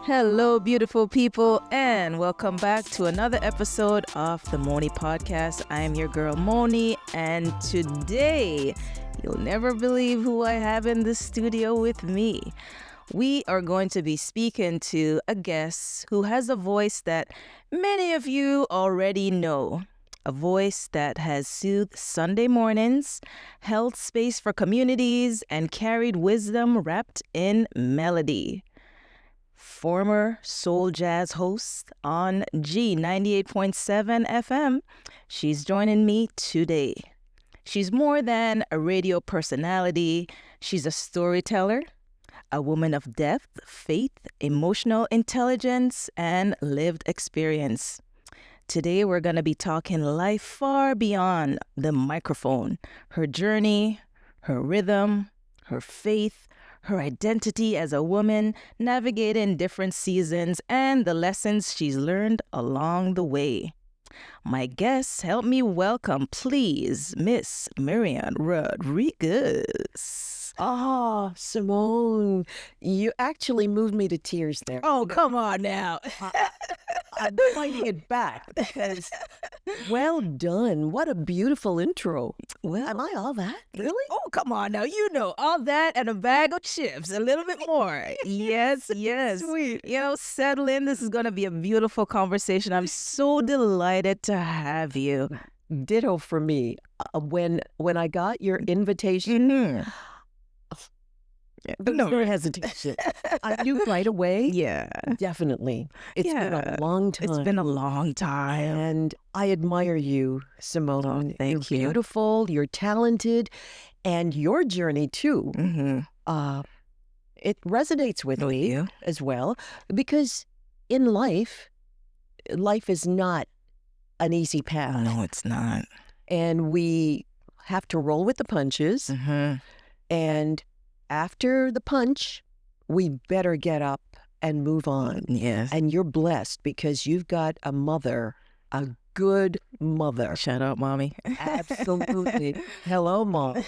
Hello, beautiful people, and welcome back to another episode of the Monie podcast. I am your girl, Monie, and today, you'll never believe who I have in the studio with me. We are going to be speaking to a guest who has a voice that many of you already know. A voice that has soothed Sunday mornings, held space for communities, and carried wisdom wrapped in melody. Former soul jazz host on G98.7 FM, she's joining me today. She's more than a radio personality. She's a storyteller, a woman of depth, faith, emotional intelligence, and lived experience. Today, we're going to be talking life far beyond the microphone, her journey, her rhythm, her faith, her identity as a woman, navigating different seasons, and the lessons she's learned along the way. My guests, help me welcome, please, Miss Marion Rodrigues. Oh, Simone, you actually moved me to tears there. Oh, come on now. I'm fighting it back because, well done. What a beautiful intro. Well, Am I all that? Really? oh, come on now. You know, all that and a bag of chips, a little bit more. Yes, yes. Sweet. You know, settle in. This is going to be a beautiful conversation. I'm so delighted to have you. Ditto for me. When I got your invitation, Mm-hmm. there was no hesitation. I knew right away. Yeah. Definitely. It's been a long time. It's been a long time. And I admire you, Simone. Oh, thank You're you. beautiful, you're talented, and your journey too. Mm-hmm. It resonates with With me you. as well, because in life is not an easy path. No, it's not. And we have to roll with the punches. Mm-hmm. And after the punch, we better get up and move on. Yes. And you're blessed because you've got a mother, a good mother. Shut up, mommy. Absolutely. Hello, Mom.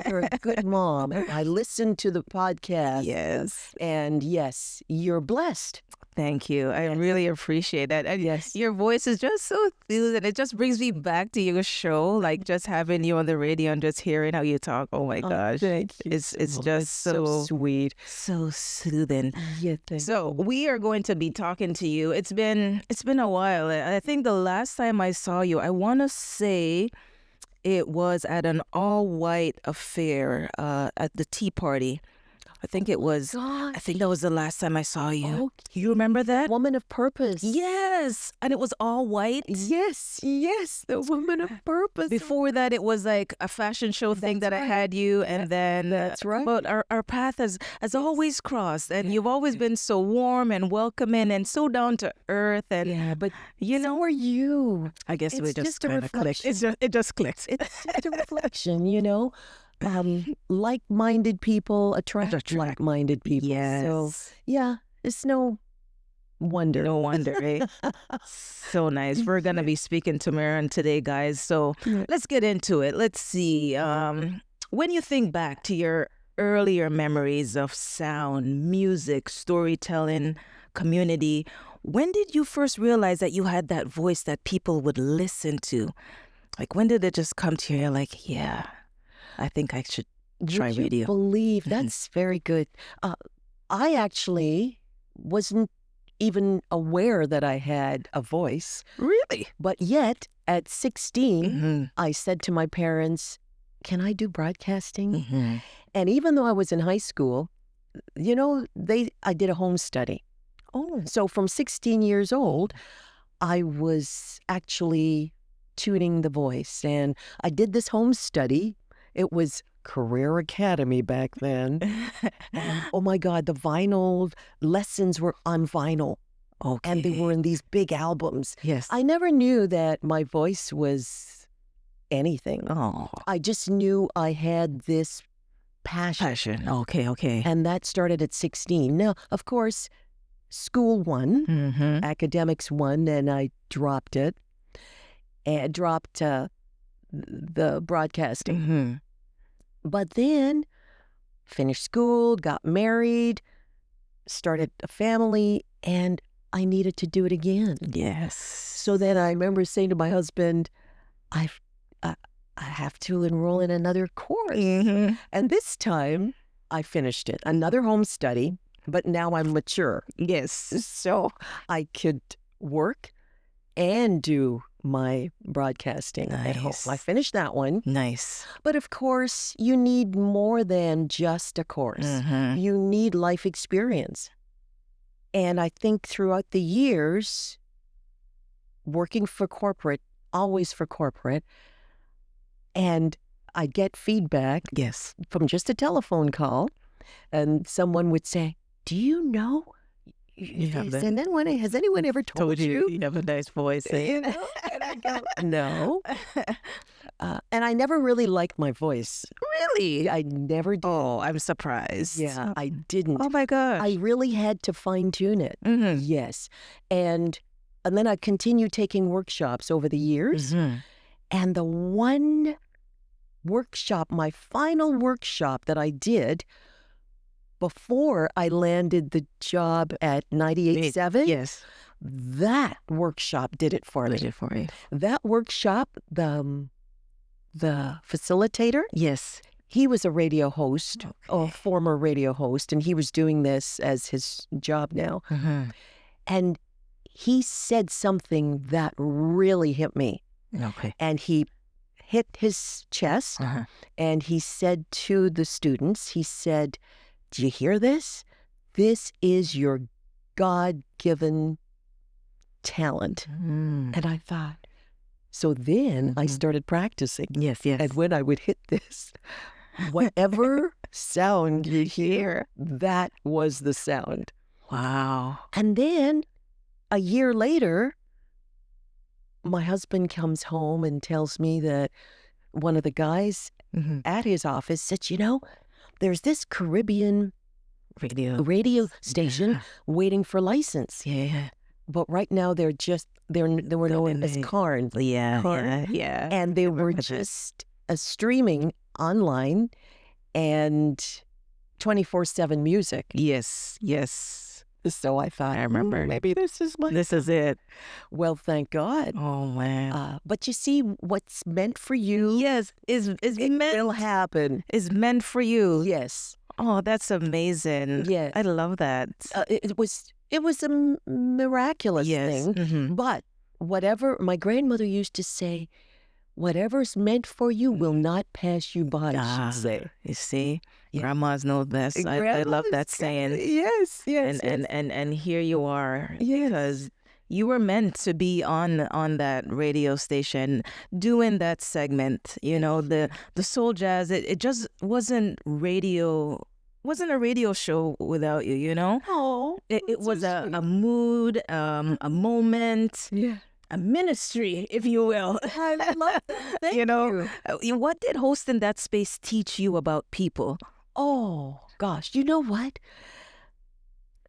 You're a good mom. I listened to the podcast. Yes. And yes, you're blessed. Thank you. I really appreciate that. And Yes. your voice is just so soothing. It just brings me back to your show, like just having you on the radio and just hearing how you talk. Oh my gosh. Thank you. It's Simone. just That's so sweet. so soothing. Yeah, thank So we are going to be talking to you. It's been a while. I think the last time I saw you, I want to say it was at an all-white affair at the Tea Party. I think it was. God. I think that was the last time I saw you. Oh, You remember that? Woman of purpose. Yes, and it was all white. Yes, the woman of purpose. Before that, it was like a fashion show thing That's that I right. had you, and then That's right. But our path has always crossed, and you've always been so warm and welcoming and so down to earth, and Yeah, but you know, so are you. I guess we It's just just a kind of clicked. reflection. It just clicked. It's just a reflection, you know. Like-minded people attract like-minded people. Yes. So, yeah, it's no wonder. No wonder, eh? So nice. We're gonna be speaking to Marion today, guys. So Yeah. let's get into it. Let's see. When you think back to your earlier memories of sound, music, storytelling, community, when did you first realize that you had that voice that people would listen to? Like, when did it just come to you? You're like, yeah, I think I should try Would you radio. believe that's very good. I actually wasn't even aware that I had a voice, Really? but yet at 16, Mm-hmm. I said to my parents, "Can I do broadcasting?" Mm-hmm. And even though I was in high school, you know, I did a home study. Oh, So from 16 years old, I was actually tuning the voice, and I did this home study. It was Career Academy back then. And, oh my God, the vinyl lessons were on vinyl, okay. and they were in these big albums. Yes. I never knew that my voice was anything. Oh, I just knew I had this passion, Okay, okay. and that started at 16. Now, of course, school won, Mm-hmm. academics won, and I dropped it. And dropped the broadcasting. Mm-hmm. But then finished school, got married, started a family, and I needed to do it again. Yes. So then I remember saying to my husband, I have to enroll in another course. Mm-hmm. And this time I finished it, another home study, but now I'm mature. Yes. So I could work and do my broadcasting at home. Nice. I finished that one. Nice. But of course, you need more than just a course. Mm-hmm. You need life experience. And I think throughout the years, working for corporate, always for corporate, and I get feedback Yes. from just a telephone call, and someone would say, "Do you know? Has anyone ever told you? You have a nice voice. You know?" And I go, "No." And I never really liked my voice. Really? I never did. Oh, I'm surprised. Yeah, I didn't. Oh my gosh. I really had to fine tune it. Mm-hmm. Yes. And then I continued taking workshops over the years. Mm-hmm. And the one workshop, my final workshop that I did before I landed the job at 98.7, Yes. that workshop did it for me. Did it for you. That workshop, the facilitator, Yes. he was a radio host, Okay. a former radio host, and he was doing this as his job now. Mm-hmm. And he said something that really hit me. Okay. And he hit his chest, Uh-huh. and he said to the students, he said, "Do you hear this? This is your God-given talent." Mm. And I thought, so then I started practicing. Yes, yes. And when I would hit this, whatever sound you hear, that was the sound. Wow. And then a year later, my husband comes home and tells me that one of the guys Mm-hmm. at his office said, "You know, there's this Caribbean Radio. station waiting for license. Yeah. But right now they were known as Carn. Yeah. Carn. Yeah. And they were remember that. just streaming online and 24/7 music." Yes. Yes. So I thought, I remember. maybe this is my... This is it. Well, thank God. Oh man. But you see, what's meant for you, Yes. Is meant will happen. is meant for you. Yes. Oh, that's amazing. Yes. I love that. It was a miraculous Yes. thing. Mm-hmm. But whatever, my grandmother used to say, whatever's meant for you will not pass you by, she'd say. You see, Yeah. grandmas know best. I love that saying. Yes, yes. And here you are, Yes. because you were meant to be on that radio station doing that segment. You know, the soul jazz. It just wasn't radio. Wasn't a radio show without you. You know, Oh, it was a mood, a moment. yeah. A ministry, if you will. I love that. Thank You know, you. what did hosting that space teach you about people? Oh, gosh. You know what?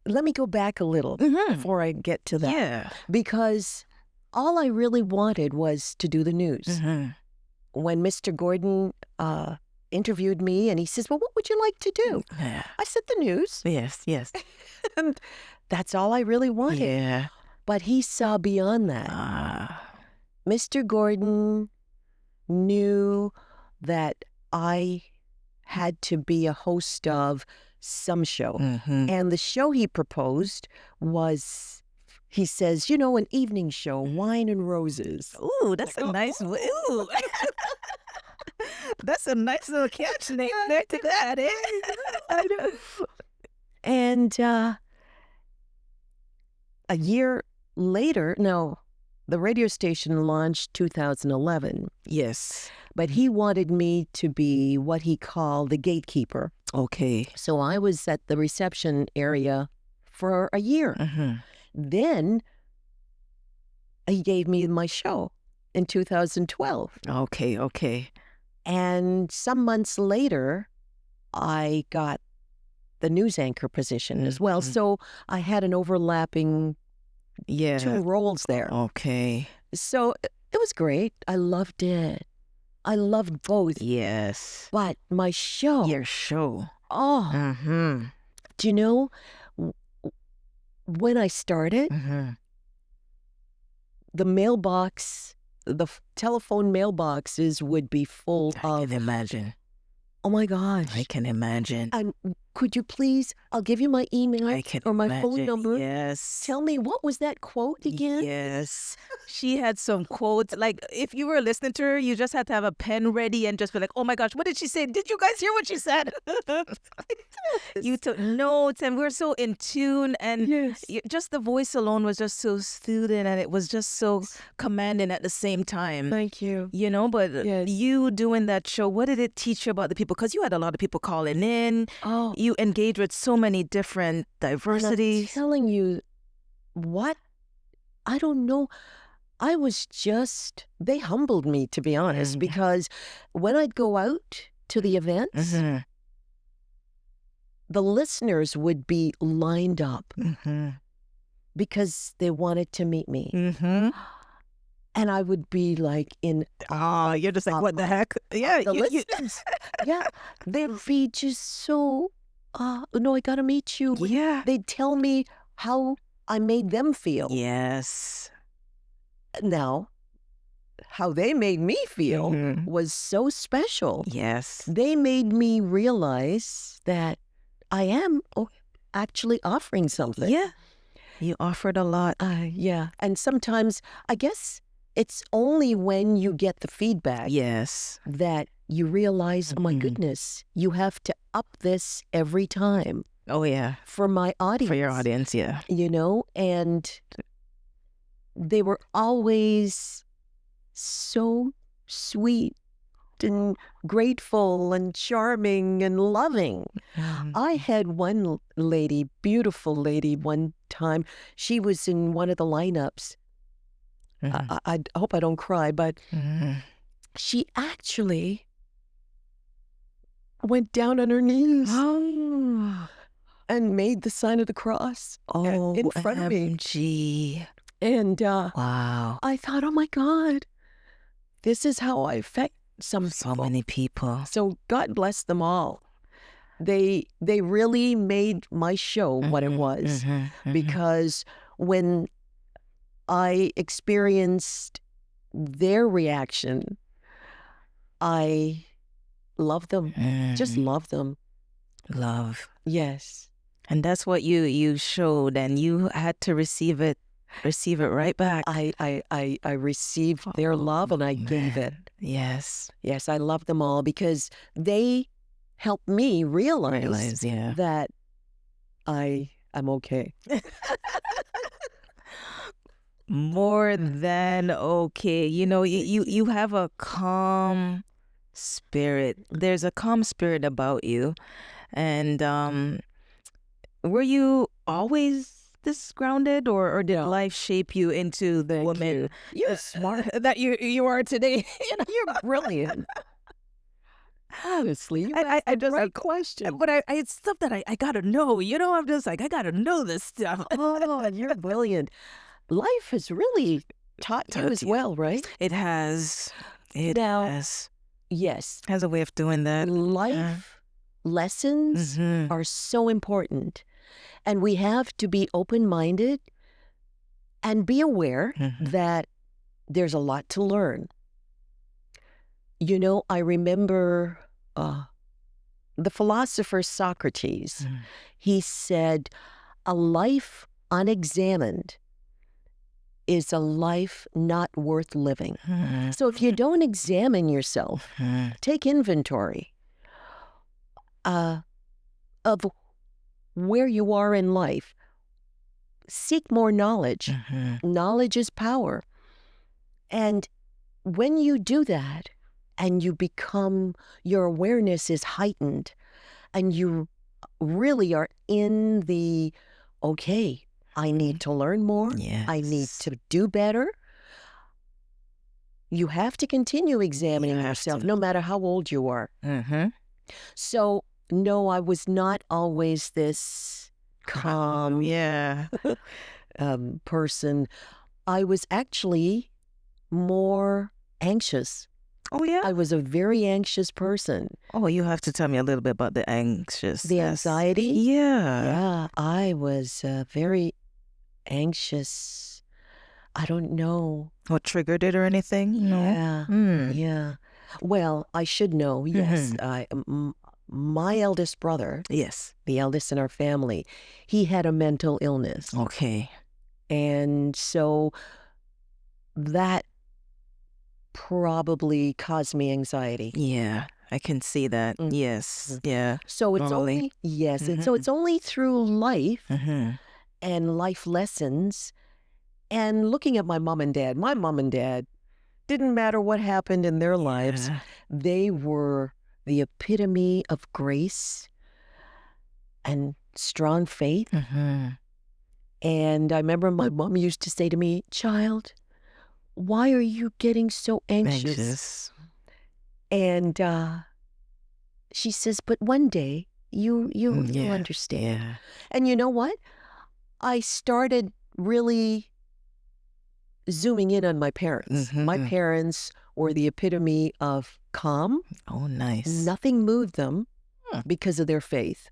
Let me go back a little Mm-hmm. before I get to that. Yeah. Because all I really wanted was to do the news. Mm-hmm. When Mr. Gordon interviewed me and he says, "Well, what would you like to do?" Yeah. I said, "The news." Yes, yes. And that's all I really wanted. Yeah. But he saw beyond that. Mr. Gordon knew that I had to be a host of some show. Mm-hmm. And the show he proposed was, he says, an evening show, Wine and Roses. Ooh, that's a nice. Ooh. That's a nice little catch name there to that, eh? I know. And a year later, no, the radio station launched 2011, Yes. but he wanted me to be what he called the gatekeeper. Okay. So I was at the reception area for a year. Mm-hmm. Then he gave me my show in 2012. Okay. Okay. And some months later, I got the news anchor position as well. Mhm. So I had an overlapping Yeah. 2 roles there. Okay. So it was great. I loved it. I loved both. Yes. But my show, Your show. oh, Mm-hmm. do you know, w- when I started, the mailbox, telephone mailboxes would be full I of, can imagine. oh my gosh. I can imagine. And could you please, I'll give you my email I can or my imagine. phone number. Yes. Tell me, what was that quote again? Yes. She had some quotes. Like, if you were listening to her, you just had to have a pen ready and just be like, oh my gosh, what did she say? Did you guys hear what she said? You took notes, and we're so in tune. And Yes. just the voice alone was just so soothing, and it was just so commanding at the same time. Thank you. You know, but Yes. you doing that show, what did it teach you about the people? Because you had a lot of people calling in. Oh, You engage with so many different and I'm diversities. telling you, what? I don't know. I was just, they humbled me, to be honest, because when I'd go out to the events, the listeners would be lined up because they wanted to meet me. And I would be like in Oh, you're just like, what the heck? Yeah, the listeners. Yeah, they'd be just so, no, I got to meet you. yeah. They'd tell me how I made them feel. Yes. Now, how they made me feel was so special. Yes. They made me realize that I am actually offering something. Yeah. You offered a lot. Yeah. And sometimes, I guess it's only when you get the feedback Yes. that you realize, oh my goodness, you have to up this every time Oh, yeah. for my audience. For your audience, yeah. You know, and they were always so sweet and grateful and charming and loving. I had one lady, beautiful lady, one time. She was in one of the lineups. I hope I don't cry, but she actually went down on her knees and made the sign of the cross in front of me. OMG. And Wow. I thought, oh my God, this is how I affect some So people. many people. So God bless them all. They really made my show what it was, because when I experienced their reaction, I love them. Just love them. Love. Yes. And that's what you showed, and you had to receive it right back. I received their love and I gave it. Yes. Yes, I love them all because they helped me realize Yeah. that I am okay. More than okay. You know, you have a calm spirit. There's a calm spirit about you. And were you always this grounded, or did life shape you into the woman You're smart. that you are today? You're brilliant. Honestly, you I asked just the right question. But it's stuff that I gotta know. You know, I'm just like, I gotta know this stuff. Oh, you're brilliant. Life has really taught you as well, right? It has. It Now, has. Yes. Has a way of doing that. Life lessons are so important. And we have to be open-minded and be aware that there's a lot to learn. You know, I remember the philosopher Socrates. He said, a life unexamined is a life not worth living. So if you don't examine yourself, take inventory of where you are in life. Seek more knowledge. Knowledge is power. And when you do that and you become, your awareness is heightened and you really are in the, okay, I need to learn more. I need to do better. You have to continue examining yourself no matter how old you are. So, no, I was not always this calm person. I was actually more anxious. Oh, yeah? I was a very anxious person. Oh, you have to tell me a little bit about the anxious. The anxiety? Yeah. Yeah, I was very anxious. I don't know. What triggered it or anything? No. Yeah. Mm. Yeah. Well, I should know. Yes. My eldest brother, Yes. the eldest in our family, he had a mental illness. Okay. And so that probably caused me anxiety. Yeah, I can see that. Mm. Yes. Yeah. So it's Normally. only, yes, so it's only through life Mm-hmm. and life lessons and looking at my mom and dad. My mom and dad, didn't matter what happened in their lives, they were the epitome of grace and strong faith. Mm-hmm. And I remember my mom used to say to me, "Child, why are you getting so anxious?" And she says, "But one day you'll understand." Yeah. And you know what? I started really zooming in on my parents. My parents were the epitome of calm. Oh, nice. Nothing moved them because of their faith.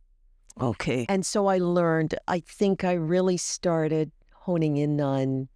Okay. And so I learned, I think I really started honing in on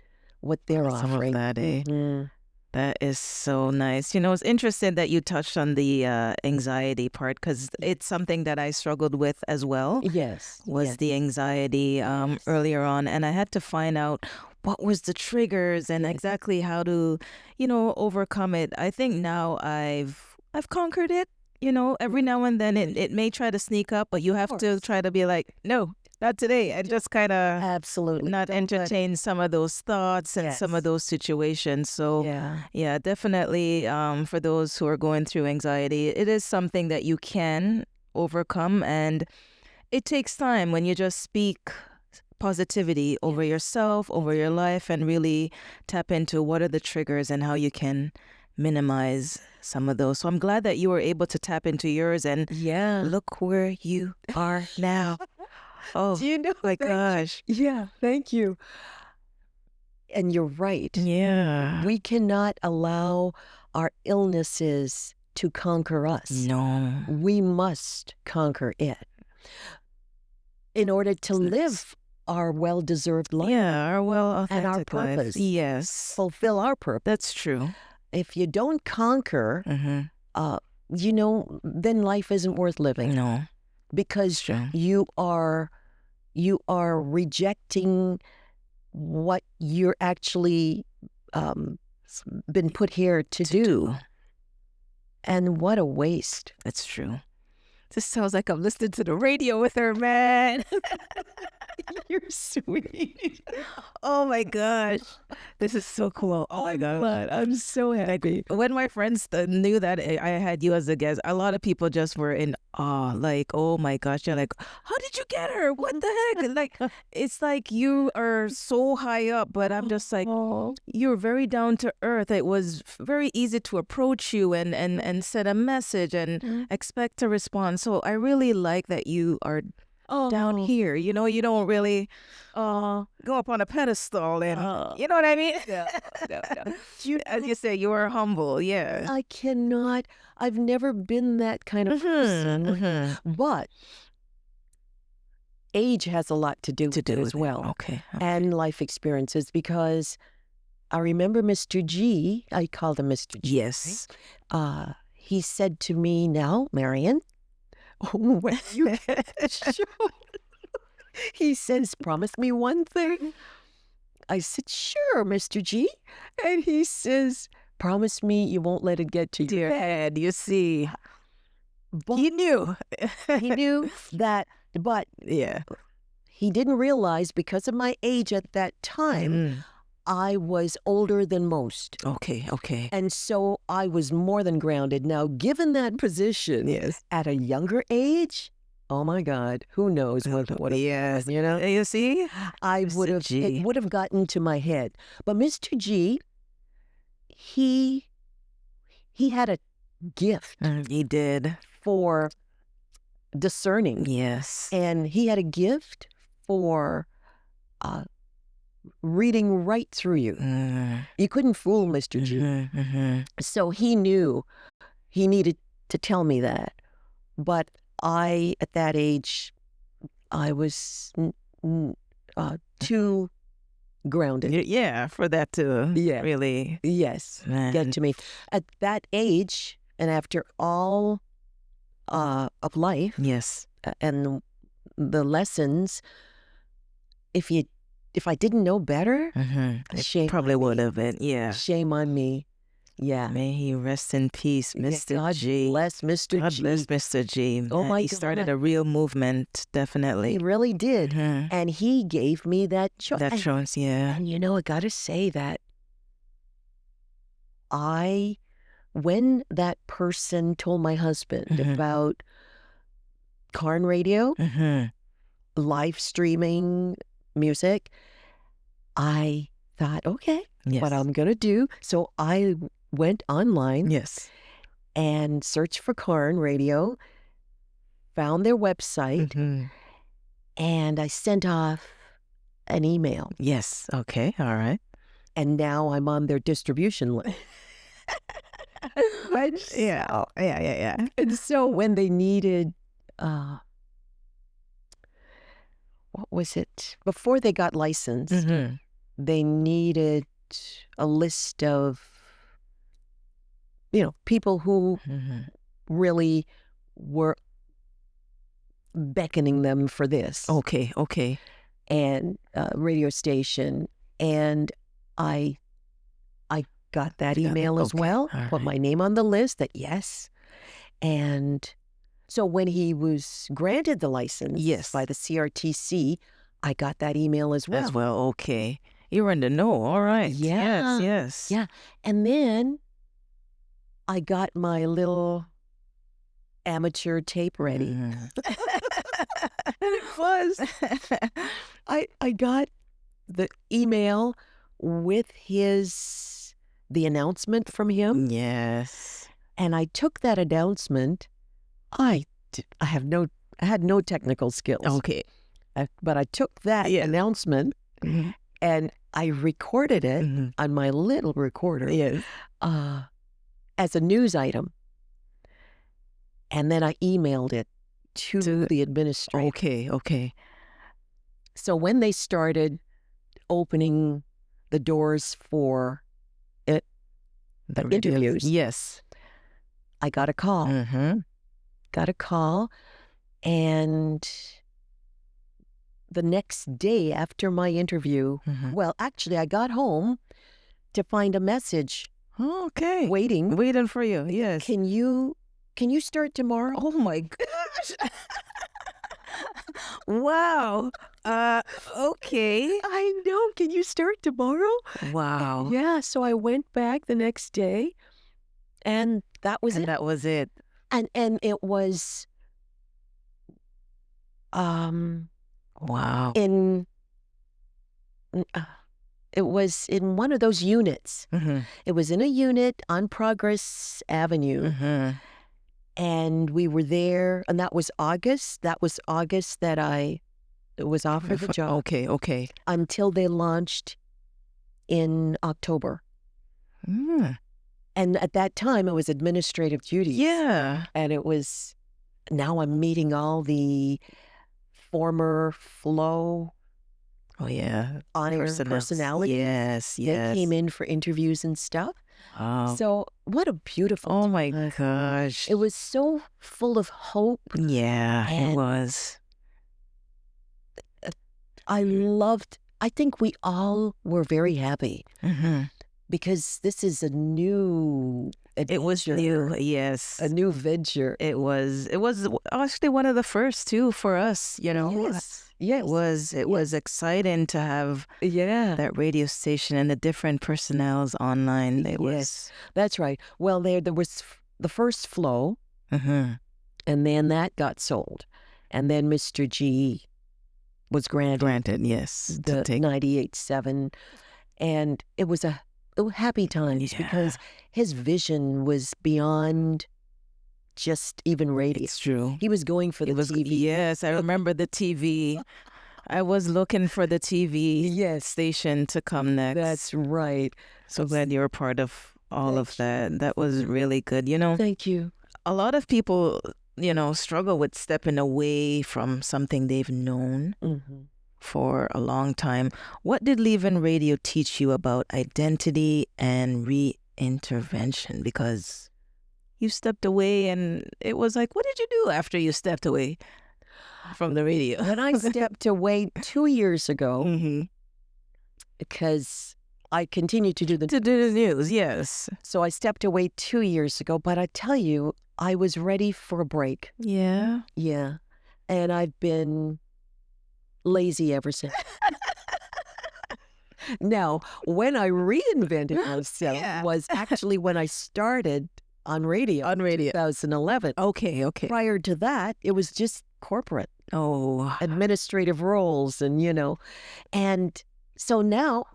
what they're Some offering. of that, eh? That is so nice. You know, it's interesting that you touched on the anxiety part because it's something that I struggled with as well. Yes. Was the anxiety earlier on. And I had to find out what was the triggers and exactly how to, overcome it. I think now I've conquered it. You know, every now and then it may try to sneak up, but you have to try to be like, no, not today. And just kind of absolutely not entertain some of those thoughts and some of those situations. So yeah, definitely for those who are going through anxiety, it is something that you can overcome. And it takes time when you just speak positivity over yourself, over your life, and really tap into what are the triggers and how you can minimize some of those. So I'm glad that you were able to tap into yours and look where you are now. Oh, do you know? My gosh. Yeah, thank you. And you're right. Yeah. We cannot allow our illnesses to conquer us. No. We must conquer it in order to live our well-deserved life. Yeah, our authentic and our life. purpose. Yes. Fulfill our purpose. That's true. If you don't conquer, then life isn't worth living. No. Because you are rejecting what you're actually been put here to do. And what a waste. That's true. This sounds like I'm listening to the radio with her, man. You're sweet. Oh my gosh. This is so cool. Oh my God. I'm so happy. When my friends knew that I had you as a guest, a lot of people just were in awe. Like, oh my gosh. You're like, how did you get her? What the heck? Like, it's like you are so high up, but I'm just like, you're very down to earth. It was very easy to approach you and send a message and expect a response. So I really like that you are down here. You know, you don't really go up on a pedestal and you know what I mean? No. As you say, you are humble. Yeah. I cannot. I've never been that kind of person. But age has a lot to do with it as well. Okay. And life experiences, because I remember Mr. G, I called him Mr. G. Yes. Right? He said to me, "Now, Marion, when you get the show," he says, "promise me one thing." I said, "Sure, Mr. G." And he says, "Promise me you won't let it get to your head." You see. But He knew. he knew that, but he didn't realize because of my age at that time, I was older than most. Okay. And so I was more than grounded. Now, given that position at a younger age, oh my God, who knows what yes, you know? You see? It would have gotten to my head. But Mr. G, he had a gift. He did. For discerning. Yes. And he had a gift for reading right through you. You couldn't fool Mr. G. So he knew he needed to tell me that. But at that age, I was too grounded. Yeah, for that to Yeah. really Yes, man. get to me. At that age, and after all of life Yes. and the lessons, if I didn't know better, It shame probably on would me. have been. Yeah. Shame on me. Yeah. May he rest in peace, Mr. God G. bless Mr. God G. bless Mr. G. Oh my He started God. a real movement, definitely. He really did. And he gave me that choice. That choice, yeah. And I got to say that when that person told my husband about Karn Radio, live streaming music, I thought, okay, what I'm going to do. So I went online and searched for Karn Radio, found their website, and I sent off an email. Yes. Okay. All right. And now I'm on their distribution list. Yeah. And so when they needed, what was it? Before they got licensed, they needed a list of, people who really were beckoning them for this. Okay. And radio station. And I got that email as well, put my name on the list that yes. And so when he was granted the license by the CRTC, I got that email as well. Okay. You were in the know. All right. Yeah. Yes. Yeah. And then I got my little amateur tape ready. And it was. I got the email with the announcement from him. Yes. And I took that announcement. I had no technical skills. Okay. But I took that announcement and I recorded it on my little recorder as a news item. And then I emailed it to the administrator. Okay. So when they started opening the doors for the interviews, I got a call. And the next day after my interview, well, actually, I got home to find a message. Waiting for you. Yes. Can you start tomorrow? Oh my gosh. Wow. Okay. I know. Can you start tomorrow? Wow. Yeah. So I went back the next day, and that was it. That was it. And it was, wow. It was in one of those units. It was in a unit on Progress Avenue. And we were there, and that was August. That was August that I was offered the job. Okay. Until they launched in October. And at that time, it was administrative duties. Yeah. And it was, now I'm meeting all the former Flow on-air personalities. Yes. They came in for interviews and stuff. Wow. So what a beautiful Oh my gosh. It was so full of hope. Yeah, and it was. I think we all were very happy because this is a new adventure. It was new, yes. A new venture. It was actually one of the first too for us, Yes. It was exciting to have that radio station and the different personnels online. That's right. Well, there was the first Flow, and then that got sold, and then Mr. G was granted yes, the 98.7, and it was a happy times because his vision was beyond just even radio. It's true. He was going for the TV. Yes, I remember the TV. I was looking for the TV station to come next. That's right. So glad you were part of all of that. That was really good. Thank you. A lot of people, struggle with stepping away from something they've known for a long time. What did leaving radio teach you about identity and reintervention? Because you stepped away and it was like, what did you do after you stepped away from the radio? When I stepped away 2 years ago, Mm-hmm. because I continued to do To do the news, yes. So I stepped away 2 years ago, but I tell you, I was ready for a break. Yeah. Yeah. And I've been lazy ever since. Now, when I reinvented myself Yeah. was actually when I started on radio. On radio. 2011. Okay. Prior to that, it was just corporate, Oh. administrative roles and, and so now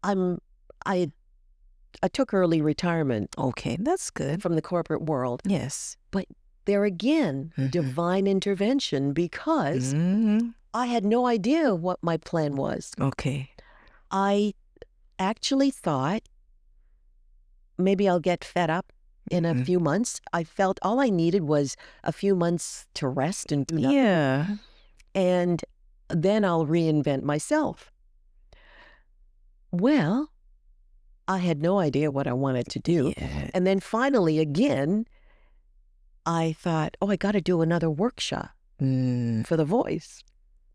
I took early retirement Okay, that's good. from the corporate world. Yes. But there again, Mhm. divine intervention, because Mm-hmm. I had no idea what my plan was. Okay. I actually thought maybe I'll get fed up in a Mhm. few months. I felt all I needed was a few months to rest and do nothing. Yeah. And then I'll reinvent myself. Well, I had no idea what I wanted to do. Yeah. And then finally, again, I thought, I got to do another workshop for the voice.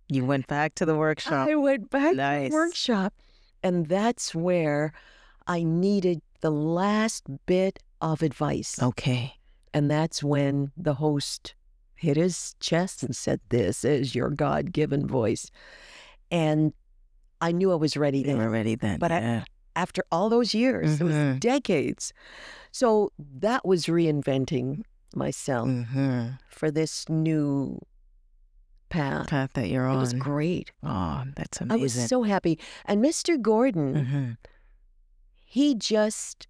You went back to the workshop. I went back to Nice. the workshop. And that's where I needed the last bit of advice. Okay. And that's when the host hit his chest and said, "This is your God-given voice." And I knew I was ready You then. were ready then. But yeah. After all those years, it was Mhm. decades. So that was reinventing myself Mhm. for this new path. Path that you're on. It was great. Oh, that's I was amazing. so happy. And Mr. Gordon, Mhm. he just,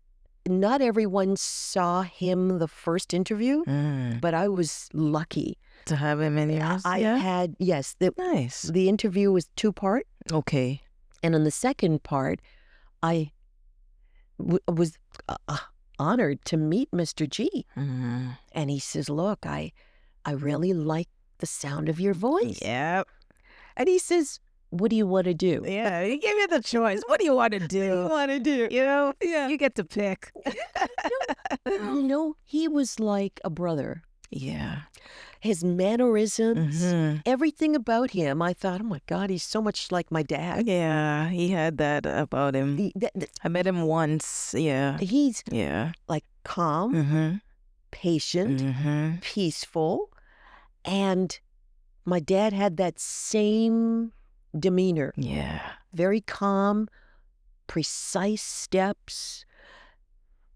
not everyone saw him the first interview, Mm. but I was lucky. To have him in yours? I yeah. had, yes, Nice. the interview was 2-part. Okay. And in the second part, I was honored to meet Mr. G. Mhm. And he says, "Look, I really like the sound of your voice." Yep. And he says, "What do you want to do?" Yeah. He gave you the choice. What do you want to do? want to do? You know? Yeah. You get to pick. He was like a brother. Yeah. His mannerisms, Mhm. everything about him, I thought, oh my God, he's so much like my dad. Yeah. He had that about him. I met him once. Yeah. He's Yeah. like calm, Mm-hmm. patient, Mm-hmm. peaceful. And my dad had that same demeanor, Yeah. very calm, precise steps,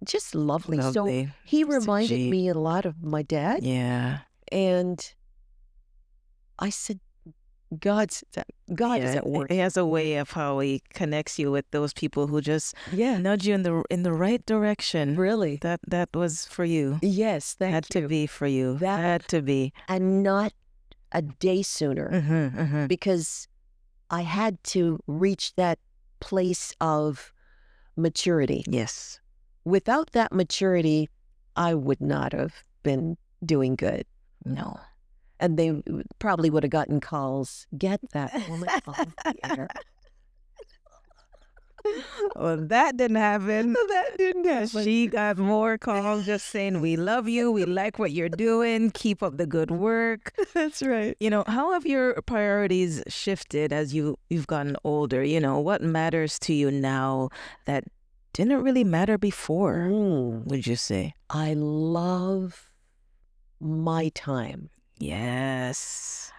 just lovely. So Lovely. he Mr. reminded G. me a lot of my dad. Yeah. And I said, God is at work. He has a way of how he connects you with those people who just Yeah, nudge you in the right direction. really. That was for you. Yes, Had thank to you. be for you. That- Had to be. And not a day sooner, Mm-hmm, mm-hmm. because I had to reach that place of maturity. Yes. Without that maturity, I would not have been doing good. No. And they probably would have gotten calls, "Get that woman off the air." Well, that didn't happen. That didn't happen. She got more calls just saying, "We love you. We like what you're doing. Keep up the good work." That's right. How have your priorities shifted as you've gotten older? What matters to you now that didn't really matter before, would you say? I love my time. Yes.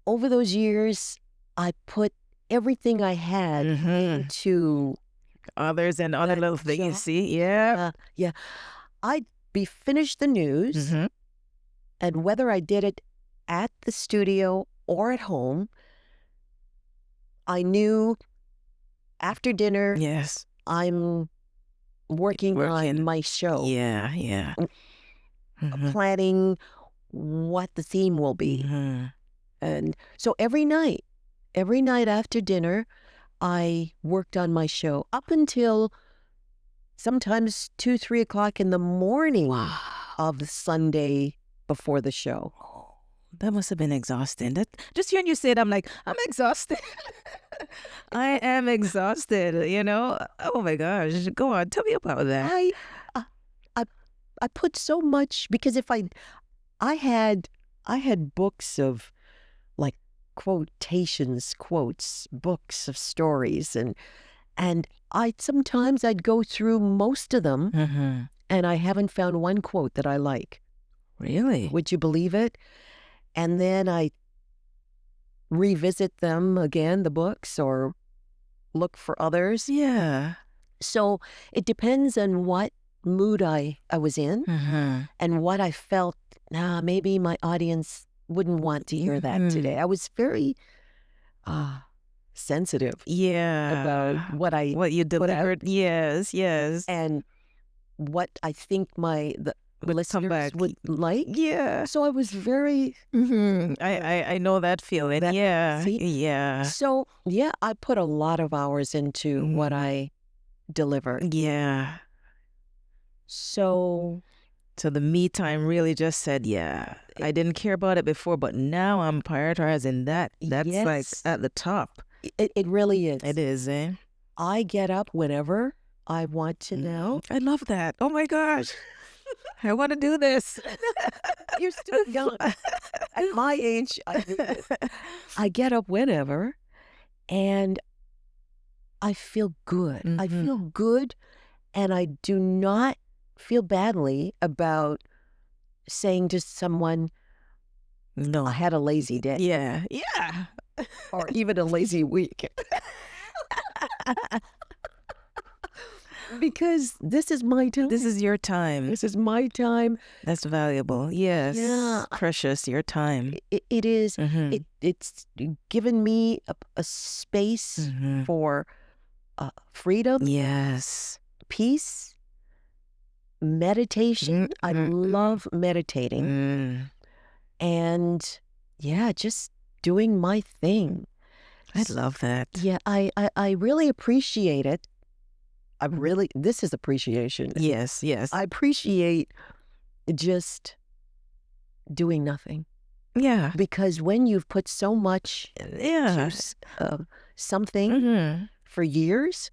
Over those years, I put everything I had Mm-hmm. to Others and other That little things you job. see. Yeah. I'd be finished the news, Mm-hmm. and whether I did it at the studio or at home, I knew after dinner Yes. I'm working on Working. my show, Yeah. Yeah. Mm-hmm. planning what the theme will be. Mm-hmm. And so every night after dinner, I worked on my show up until sometimes 2-3 o'clock in the morning Wow. of the Sunday before the show. That must have been exhausting. That just hearing you say it, I'm like, I'm exhausted. I am exhausted, you know? Oh my gosh. Go on, tell me about that. I I I put so much because if I had books of like quotations, quotes, books of stories, and I'd go through most of them, Mm-hmm. and I haven't found one quote that I like. Really? Would you believe it? And then I revisit them again, the books, or look for others. Yeah. So it depends on what mood I was in Mm-hmm. and what I felt. Maybe my audience wouldn't want to hear that today. I was very sensitive about what you put out delivered. Yes, yes. and what I think the Would come listeners back. would like. Yeah. So I was very I know that feeling. Yeah. see? Yeah. So yeah, I put a lot of hours into what I delivered. Yeah. So So the me time really just said, yeah, I didn't care about it before, but now I'm prioritizing that. That's like yes, at the top. it really is. It is, eh? I get up whenever I want to now. I love that. Oh my gosh. I want to do this. You're still young. At my age, I do this. I get up whenever, and I feel good. I feel good, and I do not feel badly about saying to someone, No. I had a lazy day. Yeah. Yeah. Or even a lazy week. Because this is my time. This is your time. This is my time. That's valuable. Yes. Yeah. Precious, your time. It is. Mhm. It's given me a space Mhm. for freedom, Yes. peace, meditation. I love meditating. Mm. And yeah, just doing my thing. I love that. Yeah, I really appreciate it. This is appreciation. Yes, yes. I appreciate just doing nothing. Yeah. Because when you've put so much Yeah. to something Mhm. for years,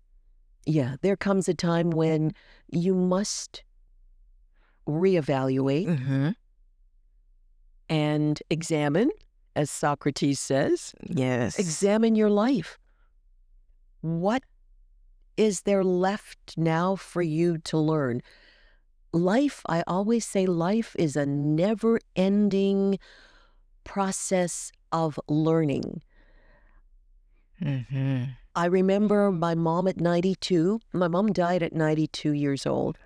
yeah, there comes a time when you must reevaluate Mhm. and examine, as Socrates says. Yes. Examine your life. What is there left now for you to learn? Life, I always say, life is a never-ending process of learning. Mhm. I remember my mom at 92. My mom died at 92 years old.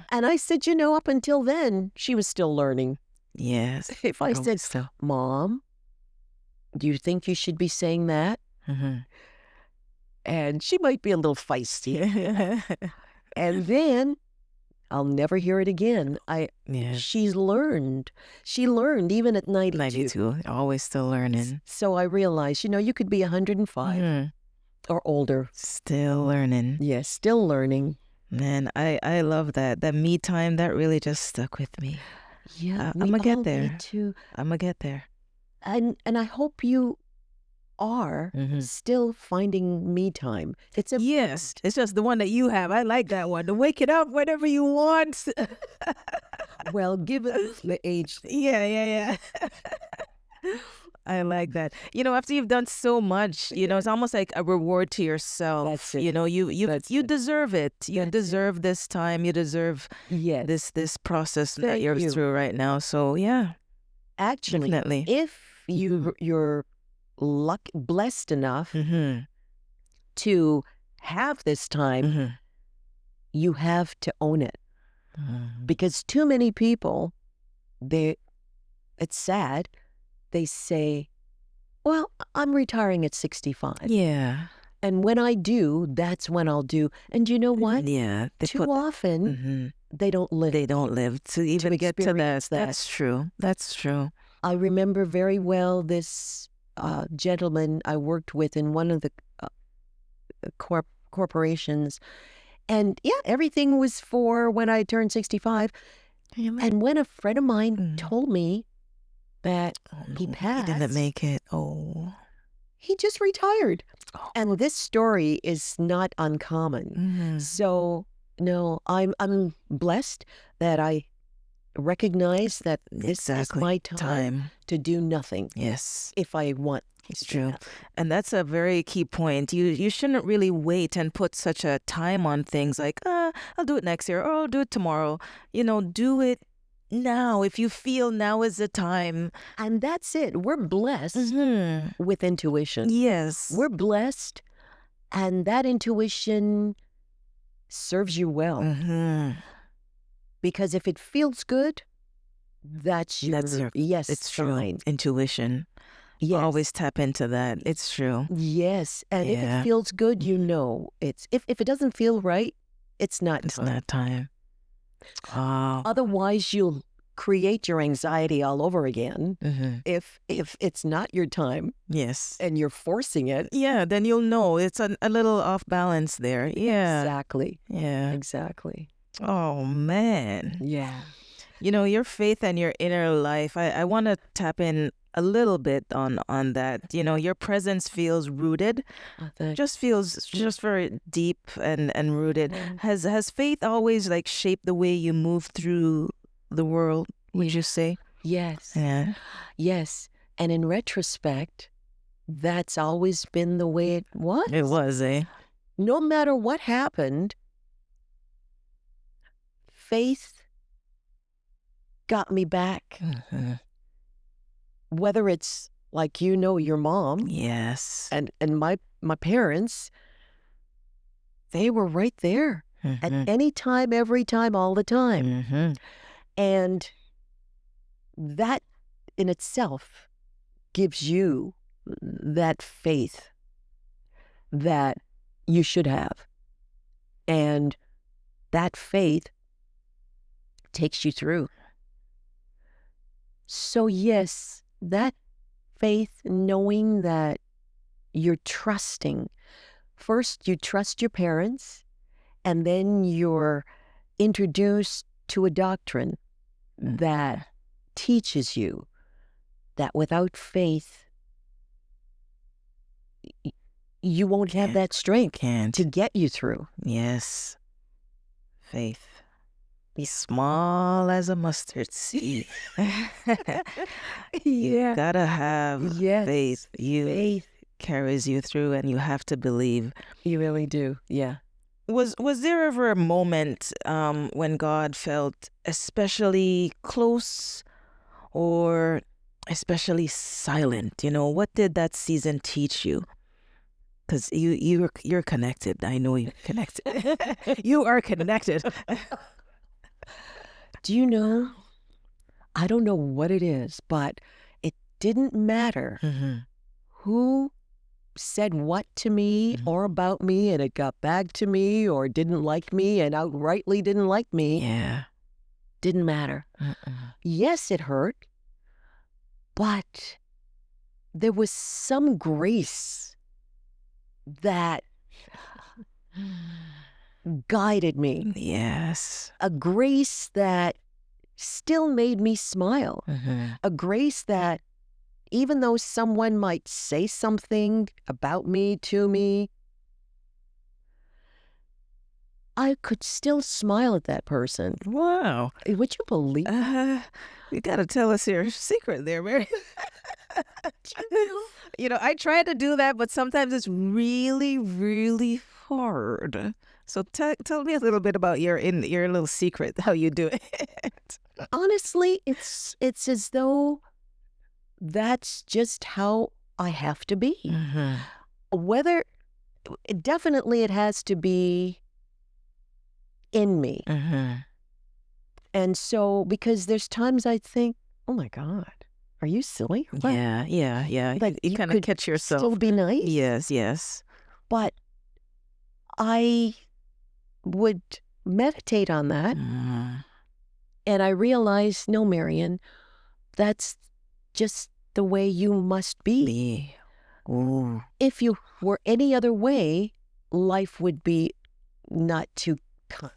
And I said, up until then, she was still learning. Yes. If I said, so. Mom, do you think you should be saying that? Mhm. And she might be a little feisty. And then I'll never hear it again. Yeah. She's learned. She learned even at 92. 92. Always still learning. So I realized, you could be 105 Mhm. or older. Still learning. Yes, still learning. Man, I love that. That me time, that really just stuck with me. Yeah, I'm gonna get there. need to, I'm gonna get there. and I hope you are still finding me time. It's a Yes, it's just the one that you have. I like that one. To wake it up whenever you want. well, given the age. Yeah. I like that. After you've done so much, it's almost like a reward to yourself. That's it. You deserve it. You deserve this time. You deserve Yes. this process that Thank you're you. through right now. So yeah, Actually, definitely. if you're blessed enough Mm-hmm. to have this time, Mm-hmm. you have to own it. Mm-hmm. Because too many people, it's sad, they say, well, I'm retiring at 65. Yeah. And when I do, that's when I'll do. And you know what? Yeah. Too often, Mhm. they don't live. They don't live to even get to that. experience that. That's true. That's true. I remember very well this gentleman I worked with in one of the corporations. And yeah, everything was for when I turned 65. And when a friend of mine told me that he He passed. didn't make it. Oh. He just retired. Oh. And this story is not uncommon. So, no, I'm blessed that I recognize that this is my time to do nothing. Yes. If I want. It's true. And that's a very key point. You shouldn't really wait and put such a time on things like, I'll do it next year or I'll do it tomorrow. Do it now if you feel now is the time. And that's it. We're blessed with intuition. Yes. We're blessed, and that intuition serves you well. Because if it feels good, that's your yes, it's sign. True. Intuition. Yes. Always tap into that. It's true. Yes. And if it feels good, it's if it doesn't feel right, it's not time. Otherwise, you'll create your anxiety all over again. If it's not your time. Yes. And you're forcing it. Yeah, then you'll know it's a little off balance there. Yeah. Exactly. Yeah. Exactly. Oh, man. Yeah. Your faith and your inner life, I want to tap in a little bit on that. Your presence feels rooted. Feels very deep and rooted. Has faith always shaped the way you move through the world, would you say? Yes. Yeah. Yes. And in retrospect, that's always been the way it was. It was, eh? No matter what happened, faith got me back. Whether it's like your mom. Yes. And my parents, they were right there at any time, every time, all the time. And that in itself gives you that faith that you should have. And that faith takes you through. So yes, that faith, knowing that you're trusting. First, you trust your parents, and then you're introduced to a doctrine that teaches you that without faith, you won't have that strength to get you through. Yes. Faith. Be small as a mustard seed. You gotta have faith. Faith carries you through, and you have to believe. You really do. Yeah. Was there ever a moment when God felt especially close or especially silent? What did that season teach you? Because you're connected. I know you're connected. You are connected. Do you know? I don't know what it is, but it didn't matter who said what to me or about me, and it got back to me, or didn't like me and outrightly didn't like me. Yeah. Didn't matter. Yes, it hurt, but there was some grace that guided me. Yes. A grace that still made me smile. A grace that even though someone might say something about me to me, I could still smile at that person. Wow. Would you believe? You got to tell us your secret there, Mary. I try to do that, but sometimes it's really, really hard. So tell me a little bit about your little secret, how you do it. Honestly, it's as though that's just how I have to be. Definitely it has to be in me. And so, because there's times I think, oh my God, are you silly? What? Yeah. Like you kind of catch yourself. Still be nice. Yes. But I would meditate on that. And I realized, no, Marion, that's just the way you must be. Ooh. If you were any other way, life would be not too kind.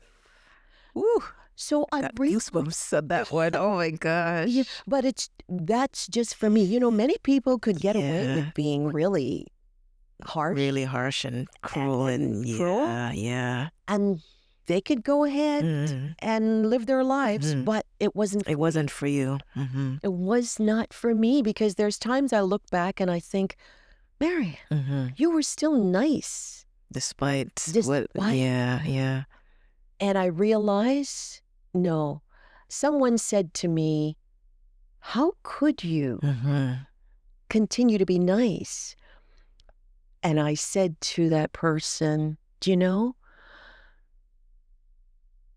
Ooh. So I Got really, goosebumps on that one. Oh my gosh. yeah, but that's just for me. You know, many people could get away Yeah. with being really harsh Really harsh and cruel and cruel, yeah. and they could go ahead Mm. and live their lives, Mhm. but it wasn't. It wasn't for you. Mm-hmm. It was not for me, because there's times I look back and I think, Marion, Mm-hmm. you were still nice. Despite what? Despite. Yeah. And I realize, no. Someone said to me, how could you Mm-hmm. continue to be nice? And I said to that person, do you know,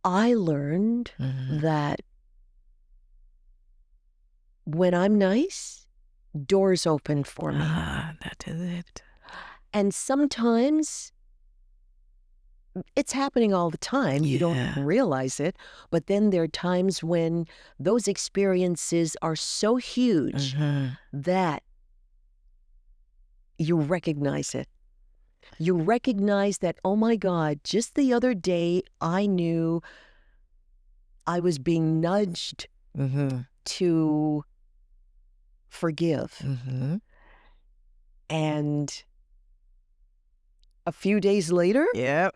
I learned Mm-hmm. that when I'm nice, doors open for me. That is it. And sometimes it's happening all the time. You don't Yeah. realize it. But then there are times when those experiences are so huge Mm-hmm. that you recognize it. You recognize that, oh my God, just the other day I knew I was being nudged Mm-hmm. to forgive. Mm-hmm. And a few days later, Yep.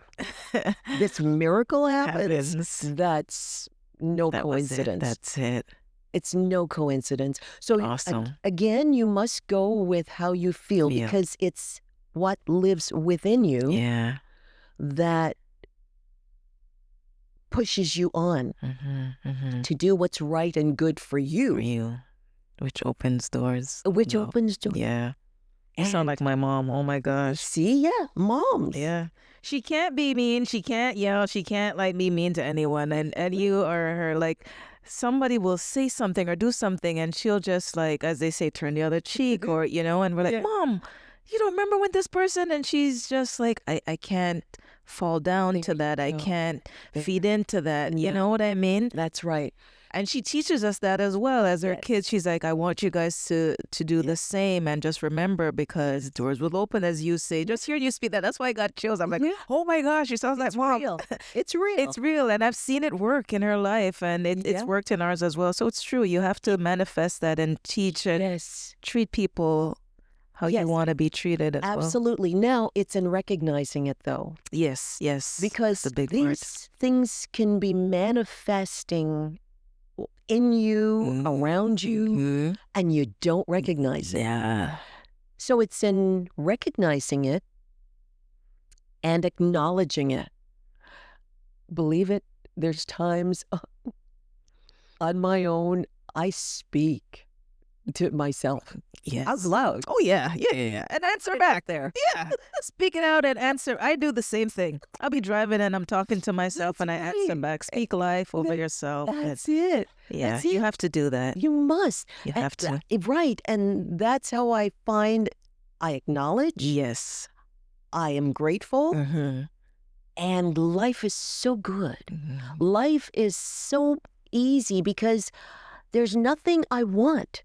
this miracle happens. Happens. That's no That was it. coincidence. That's it. It's no coincidence. So Awesome. again, you must go with how you feel, Yeah. because it's what lives within you Yeah. that pushes you on Mm-hmm. Mm-hmm. to do what's right and good for For you, you, which opens doors. which No. opens doors. Yeah. You sound like my mom. Oh my gosh. See, yeah, moms. Yeah. She can't be mean. She can't yell. She can't like be mean to anyone. And you or her, like somebody will say something or do something and she'll just like, as they say, turn the other cheek or, and we're like, Yeah. Mom, you don't remember when this person? And she's just like, I can't fall down to that. I go. can't feed into that. Yeah. You know what I mean? That's right. And she teaches us that as well as our kids. She's like, I want you guys to do the same and just remember, because doors will open, as you say. Just hearing you speak that, that's why I got chills. I'm like, oh my gosh, she sounds like Mom. Real. It's real. It's real. And I've seen it work in her life, and it's worked in ours as well. So it's true. You have to manifest that and teach and treat people how you want to be treated as well. Absolutely. Now it's in recognizing it, though. Yes. Because the big these things can be manifesting in you, around you, and you don't recognize it. Yeah. So it's in recognizing it and acknowledging it. Believe it, there's times on my own, I speak to myself. Yes. Out loud. Oh, yeah. And answer back there. Yeah. Speak it out and answer. I do the same thing. I'll be driving and I'm talking to myself and I answer back. Speak life over yourself. That's it. Yeah. That's it. You have to do that. You must. You have to. Right. And that's how I find I acknowledge. Yes. I am grateful. Mm-hmm. And life is so good. Mm-hmm. Life is so easy because there's nothing I want.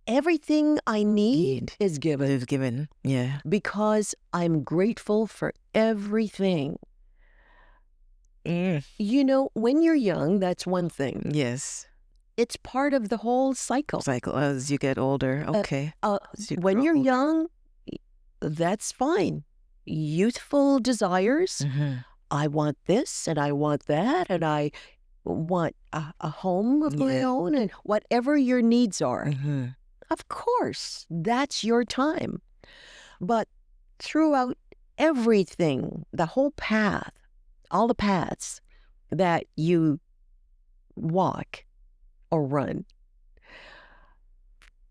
Everything I need is given. Is given. Yeah. Because I'm grateful for everything. You know, when you're young, that's one thing. Yes. It's part of the whole cycle. As you get older. Okay. When you're young, that's fine. Youthful desires. Mm-hmm. I want this and I want that and I want a home of my own, and whatever your needs are. Mm-hmm. Of course, that's your time. But throughout everything, the whole path, all the paths that you walk or run,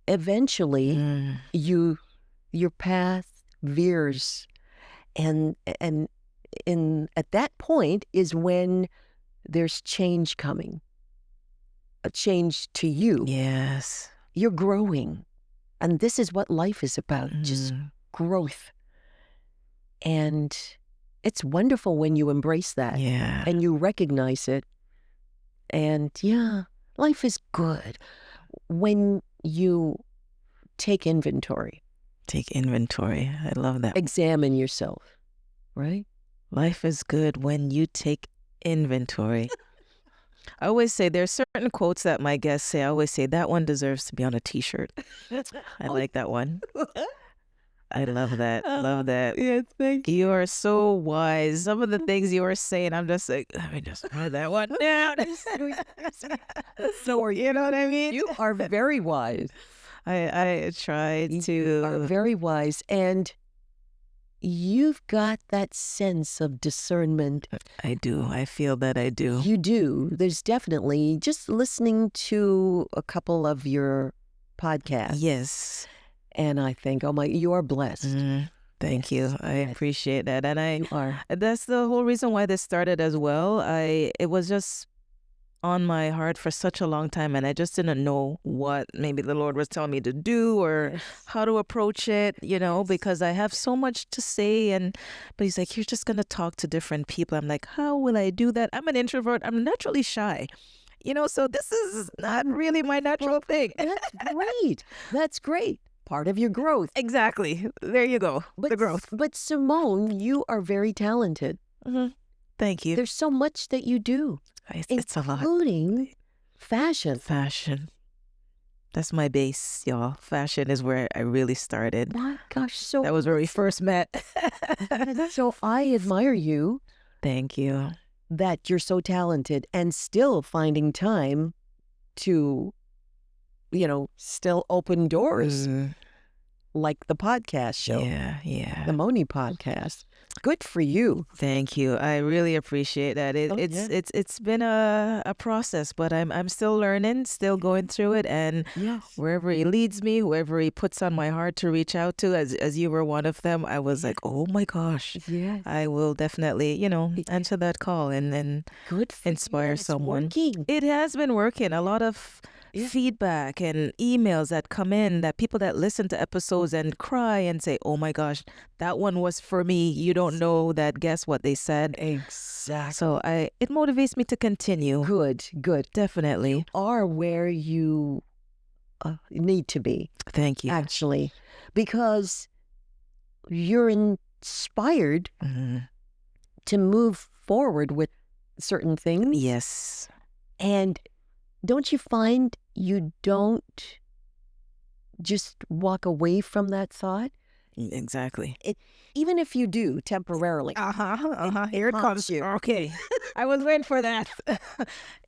eventually your path veers, and at that point is when there's change coming, a change to you. Yes. You're growing. And this is what life is about, just growth. And it's wonderful when you embrace that and you recognize it. And life is good when you take inventory. Take inventory. I love that. Examine yourself, right? Life is good when you take Inventory. I always say there's certain quotes that my guests say. I always say that one deserves to be on a T-shirt. I like that one. I love that. Love that. Yes, thank you. You are so wise. Some of the things you are saying, I'm just like, let me just write that one down. So You know what I mean? you are very wise. I try You to. are very wise, and you've got that sense of discernment. I do. I feel that I do. You do. There's definitely, just listening to a couple of your podcasts. Yes. And I think, oh my, you are blessed. Thank you. I Yes. appreciate that. And You are. that's the whole reason why this started as well. It was just on my heart for such a long time, and I just didn't know what maybe the Lord was telling me to do or Yes. how to approach it, because I have so much to say. But he's like, you're just going to talk to different people. I'm like, how will I do that? I'm an introvert. I'm naturally shy, so this is not really my natural thing. That's great. That's great. Part of your growth. Exactly. There you go. The growth. But Simone, you are very talented. Thank you. There's so much that you do, It's a lot. including fashion. Fashion. That's my base, y'all. Fashion is where I really started. My gosh, so That was where we first met. so I admire you Thank you. that you're so talented and still finding time to, still open doors like the podcast show, Yeah. the Monie podcast. Good for you. Thank you. I really appreciate that. It's been a process, but I'm still learning, still going through it, and Yes. wherever he leads me, whoever he puts on my heart to reach out to, as you were one of them, I was like, oh my gosh, Yes. I will definitely, answer that call and Good for inspire you. It's someone. working. It has been working. A lot of feedback and emails that come in, that people that listen to episodes and cry and say, oh my gosh, that one was for me. You don't know that. Guess what they said? Exactly. So it motivates me to continue. Good. Definitely. Are where you need to be, Thank you. actually, because you're inspired to move forward with certain things. Yes. And don't you find you don't just walk away from that thought? Exactly. Even if you do temporarily. Here it comes. You. Okay. I was waiting for that.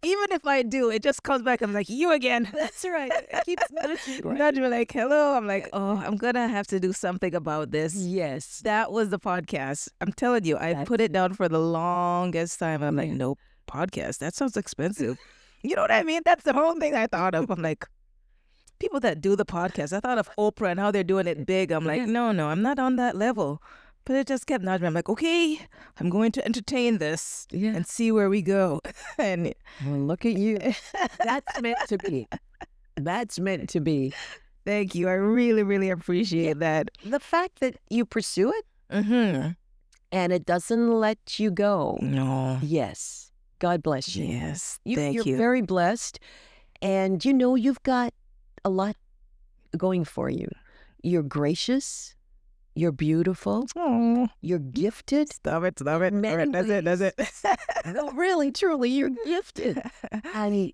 Even if I do, it just comes back. I'm like, you again. That's right. It keeps nudging. Nudge me like, hello. I'm like, oh, I'm going to have to do something about this. Yes. That was the podcast. I'm telling you, I put it down for the longest time. I'm like, nope, podcast. That sounds expensive. You know what I mean? That's the whole thing I thought of. I'm like, people that do the podcast, I thought of Oprah and how they're doing it big. I'm like, no, I'm not on that level. But it just kept nudging me. I'm like, okay, I'm going to entertain this and see where we go. And well, look at you. That's meant to be. That's meant to be. Thank you. I really, really appreciate that. The fact that you pursue it and it doesn't let you go. No. Yes. God bless you. Yes. You're you. very blessed. And you've got a lot going for you. You're gracious. You're beautiful. Oh, You're gifted. Stop it. All right, that's it. No, really, truly, you're gifted. And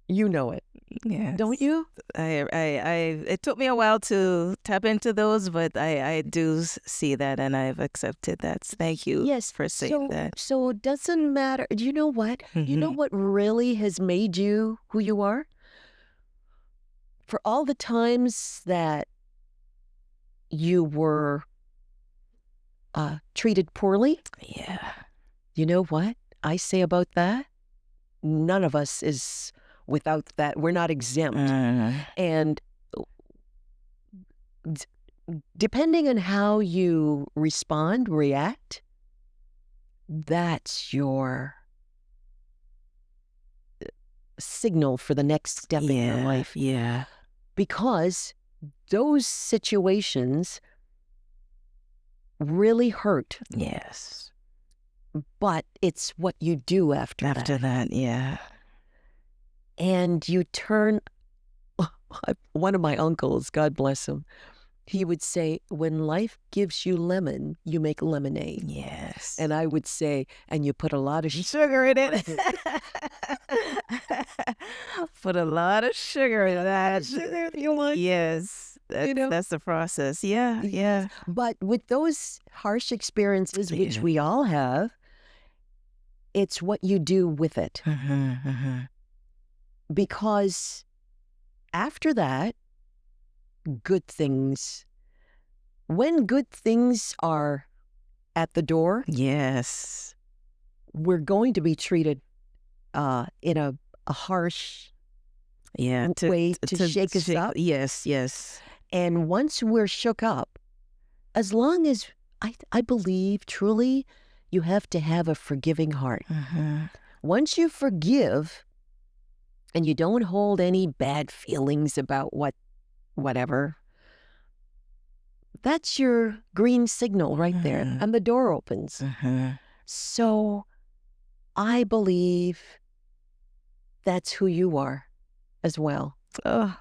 you know it. Yeah. Don't you? It took me a while to tap into those, but I do see that, and I've accepted that. Thank you for saying that. So it doesn't matter. Do you know what? You know what really has made you who you are? For all the times that you were treated poorly. Yeah. You know what I say about that? None of us is without that. We're not exempt. And depending on how you react, that's your signal for the next step in your life. Yeah. Because those situations really hurt. Yes. But it's what you do after that. After that, yeah. And you turn... One of my uncles, God bless him, He would say, when life gives you lemon, you make lemonade. Yes. And I would say, and you put a lot of sugar in it. Put a lot of sugar in that. sugar if you want. Yes. That's the process. Yeah. Yeah. But with those harsh experiences, which we all have, it's what you do with it. Because after that, good things, when good things are at the door, yes, we're going to be treated in a harsh way to shake us up. Yes, yes. And once we're shook up, as long as I believe truly, you have to have a forgiving heart. Once you forgive and you don't hold any bad feelings about whatever, that's your green signal right there. And the door opens. So I believe that's who you are as well. Oh,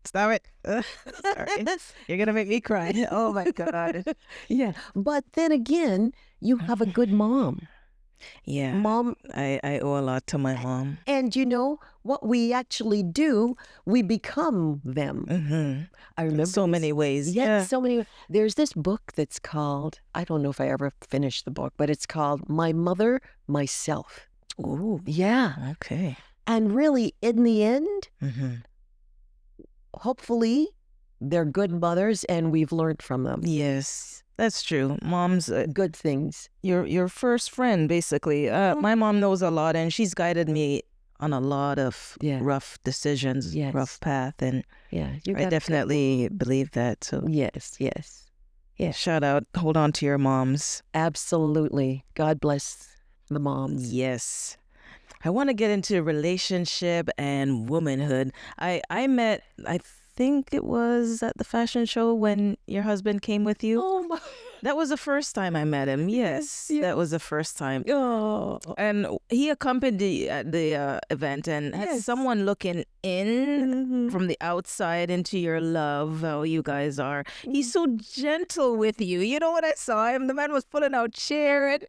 stop it. Sorry. You're going to make me cry. Oh, my God. Yeah. But then again, you have a good mom. Yeah. Mom. I owe a lot to my mom. And you know, what we actually do, we become them. I remember so many ways. Yeah, so many. There's this book that's called, I don't know if I ever finished the book, but it's called My Mother, Myself. Ooh. Yeah. Okay. And really, in the end, hopefully, they're good mothers and we've learned from them. Yes. That's true. Mom's good things. Your first friend, basically. My mom knows a lot, and she's guided me on a lot of rough decisions, rough path, and I definitely believe that. So yes. Shout out, hold on to your moms. Absolutely. God bless the moms. Yes. I want to get into relationship and womanhood. I met, I think it was at the fashion show when your husband came with you. Oh my. That was the first time I met him. Yes. That was the first time. Oh. And he accompanied the event and had someone looking in from the outside into your love, how you guys are. He's so gentle with you. You know, when I saw him, the man was pulling out chair and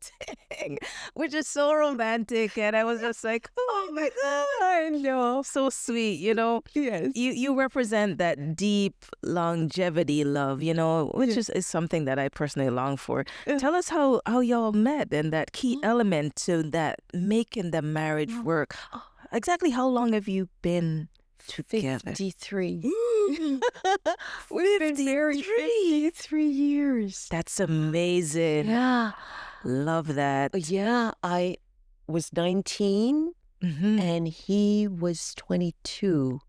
thing, which is so romantic. And I was just like, oh my God, I know. So sweet, you know. Yes. You represent that deep longevity love, you know, which is something that I personally long for. Tell us how y'all met and that key element to that making the marriage work. Exactly how long have you been together? 53. We've been married 53 years. That's amazing. Yeah. Love that. Yeah, I was 19 and he was 22.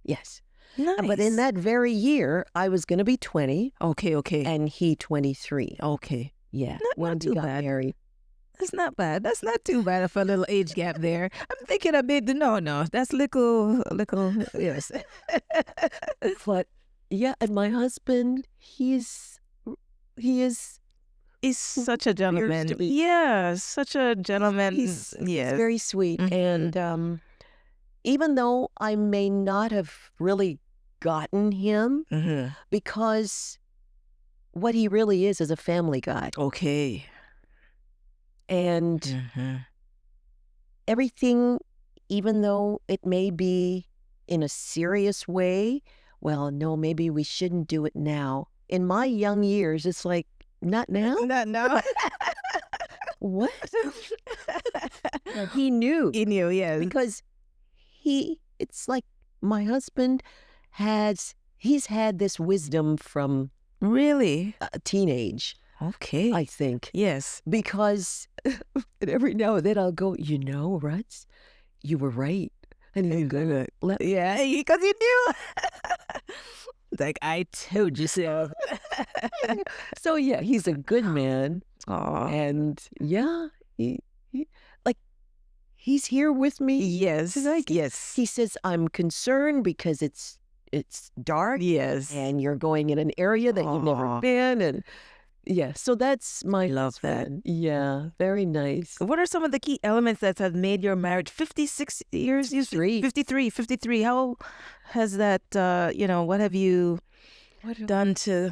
Yes. Nice. But in that very year, I was going to be 20. Okay. And he 23. Okay. Yeah. Not too bad. Married. That's not bad. That's not too bad for a little age gap there. I'm thinking a bit, no. That's little, yes. But yeah, and my husband, he is He's such a gentleman. Yeah, such a gentleman. He's very sweet. And even though I may not have really gotten him, because what he really is a family guy. Okay. And everything, even though it may be in a serious way, well, no, maybe we shouldn't do it now. In my young years, it's like, not now? Not now. What? He knew. He knew, yes. Because it's like my husband he's had this wisdom from really teenage. Okay. I think. Yes. Because every now and then I'll go, you know, Ruts, you were right. And he'll go, yeah, because he knew. Like, I told you so. So, yeah, he's a good man. Aww. And, yeah, he's here with me. Yes. Yes. He says, I'm concerned because it's dark. Yes. And you're going in an area that you've never been. And, yeah, so that's my love that. Yeah, very nice. What are some of the key elements that have made your marriage 56 years? 53. 53. How has that, what have you done to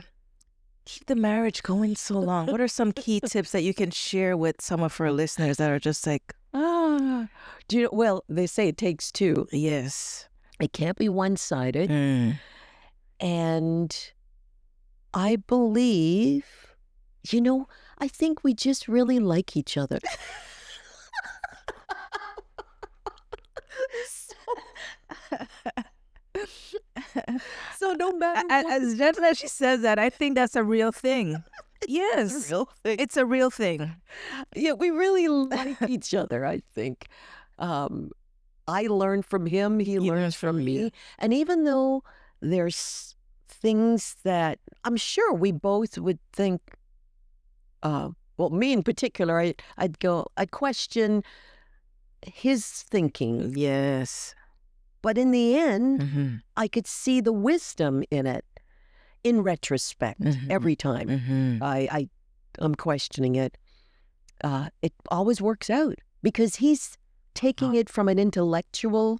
keep the marriage going so long? What are some key tips that you can share with some of our listeners that are just like, do you know, well, they say it takes two. yes. It can't be one-sided. Mm. And I believe, I think we just really like each other. So no matter what, As gentle as she says that, I think that's a real thing. Yes. it's a real thing. It's a real thing. Yeah, we really like each other, I think. I learn from him, he learns from me. And even though there's things that I'm sure we both would think, well, me in particular, I'd question his thinking. Yes. But in the end, Mm-hmm. I could see the wisdom in it in retrospect every time Mm-hmm. I'm questioning it. It always works out because he's taking it from an intellectual,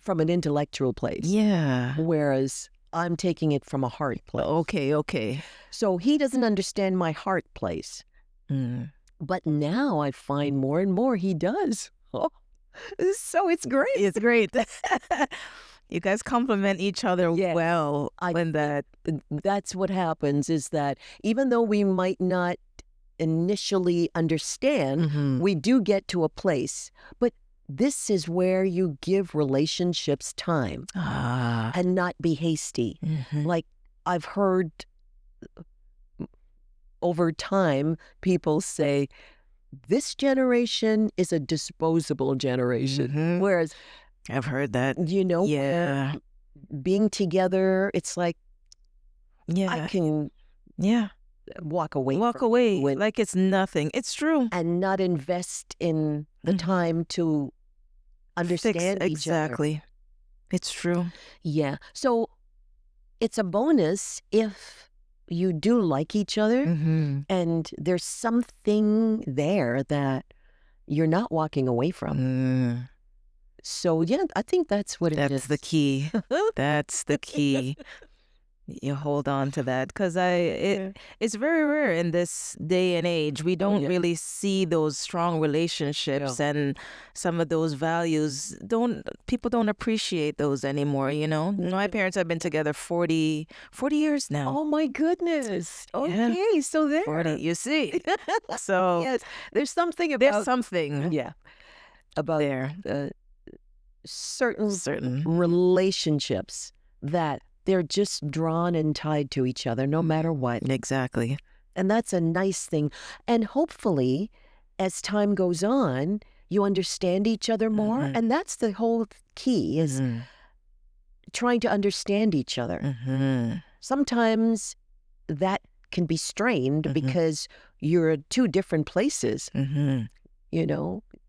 from an intellectual place. Yeah. Whereas I'm taking it from a heart place. Okay. So he doesn't understand my heart place. Mm. But now I find more and more he does. Oh, so it's great. It's great. You guys complement each other Yes. well. That's what happens is that even though we might not initially understand, Mhm. we do get to a place. But this is where you give relationships time and not be hasty. Mhm. Like I've heard over time people say, this generation is a disposable generation. Mhm. Whereas, I've heard that. Yeah. being together, it's like Yeah. I can Yeah. walk away Walk from away you like it's nothing. It's true. and not invest in the time to understand each other. Exactly. It's true. Yeah. So it's a bonus if you do like each other Mm-hmm. and there's something there that you're not walking away from. Mm. So yeah, I think that's what it is. That's the key. That's the key. You hold on to that because it's very rare in this day and age. We don't really see those strong relationships and some of those values. People don't appreciate those anymore, My parents have been together 40 years now. Oh my goodness. Yeah. Okay, so there. 40, you see. So Yes, there's something about there's something about there. certain relationships that they're just drawn and tied to each other no matter what. Exactly. And that's a nice thing. And hopefully, as time goes on, you understand each other more. Mhm. And that's the whole key is trying to understand each other. Mm-hmm. Sometimes that can be strained because you're at two different places,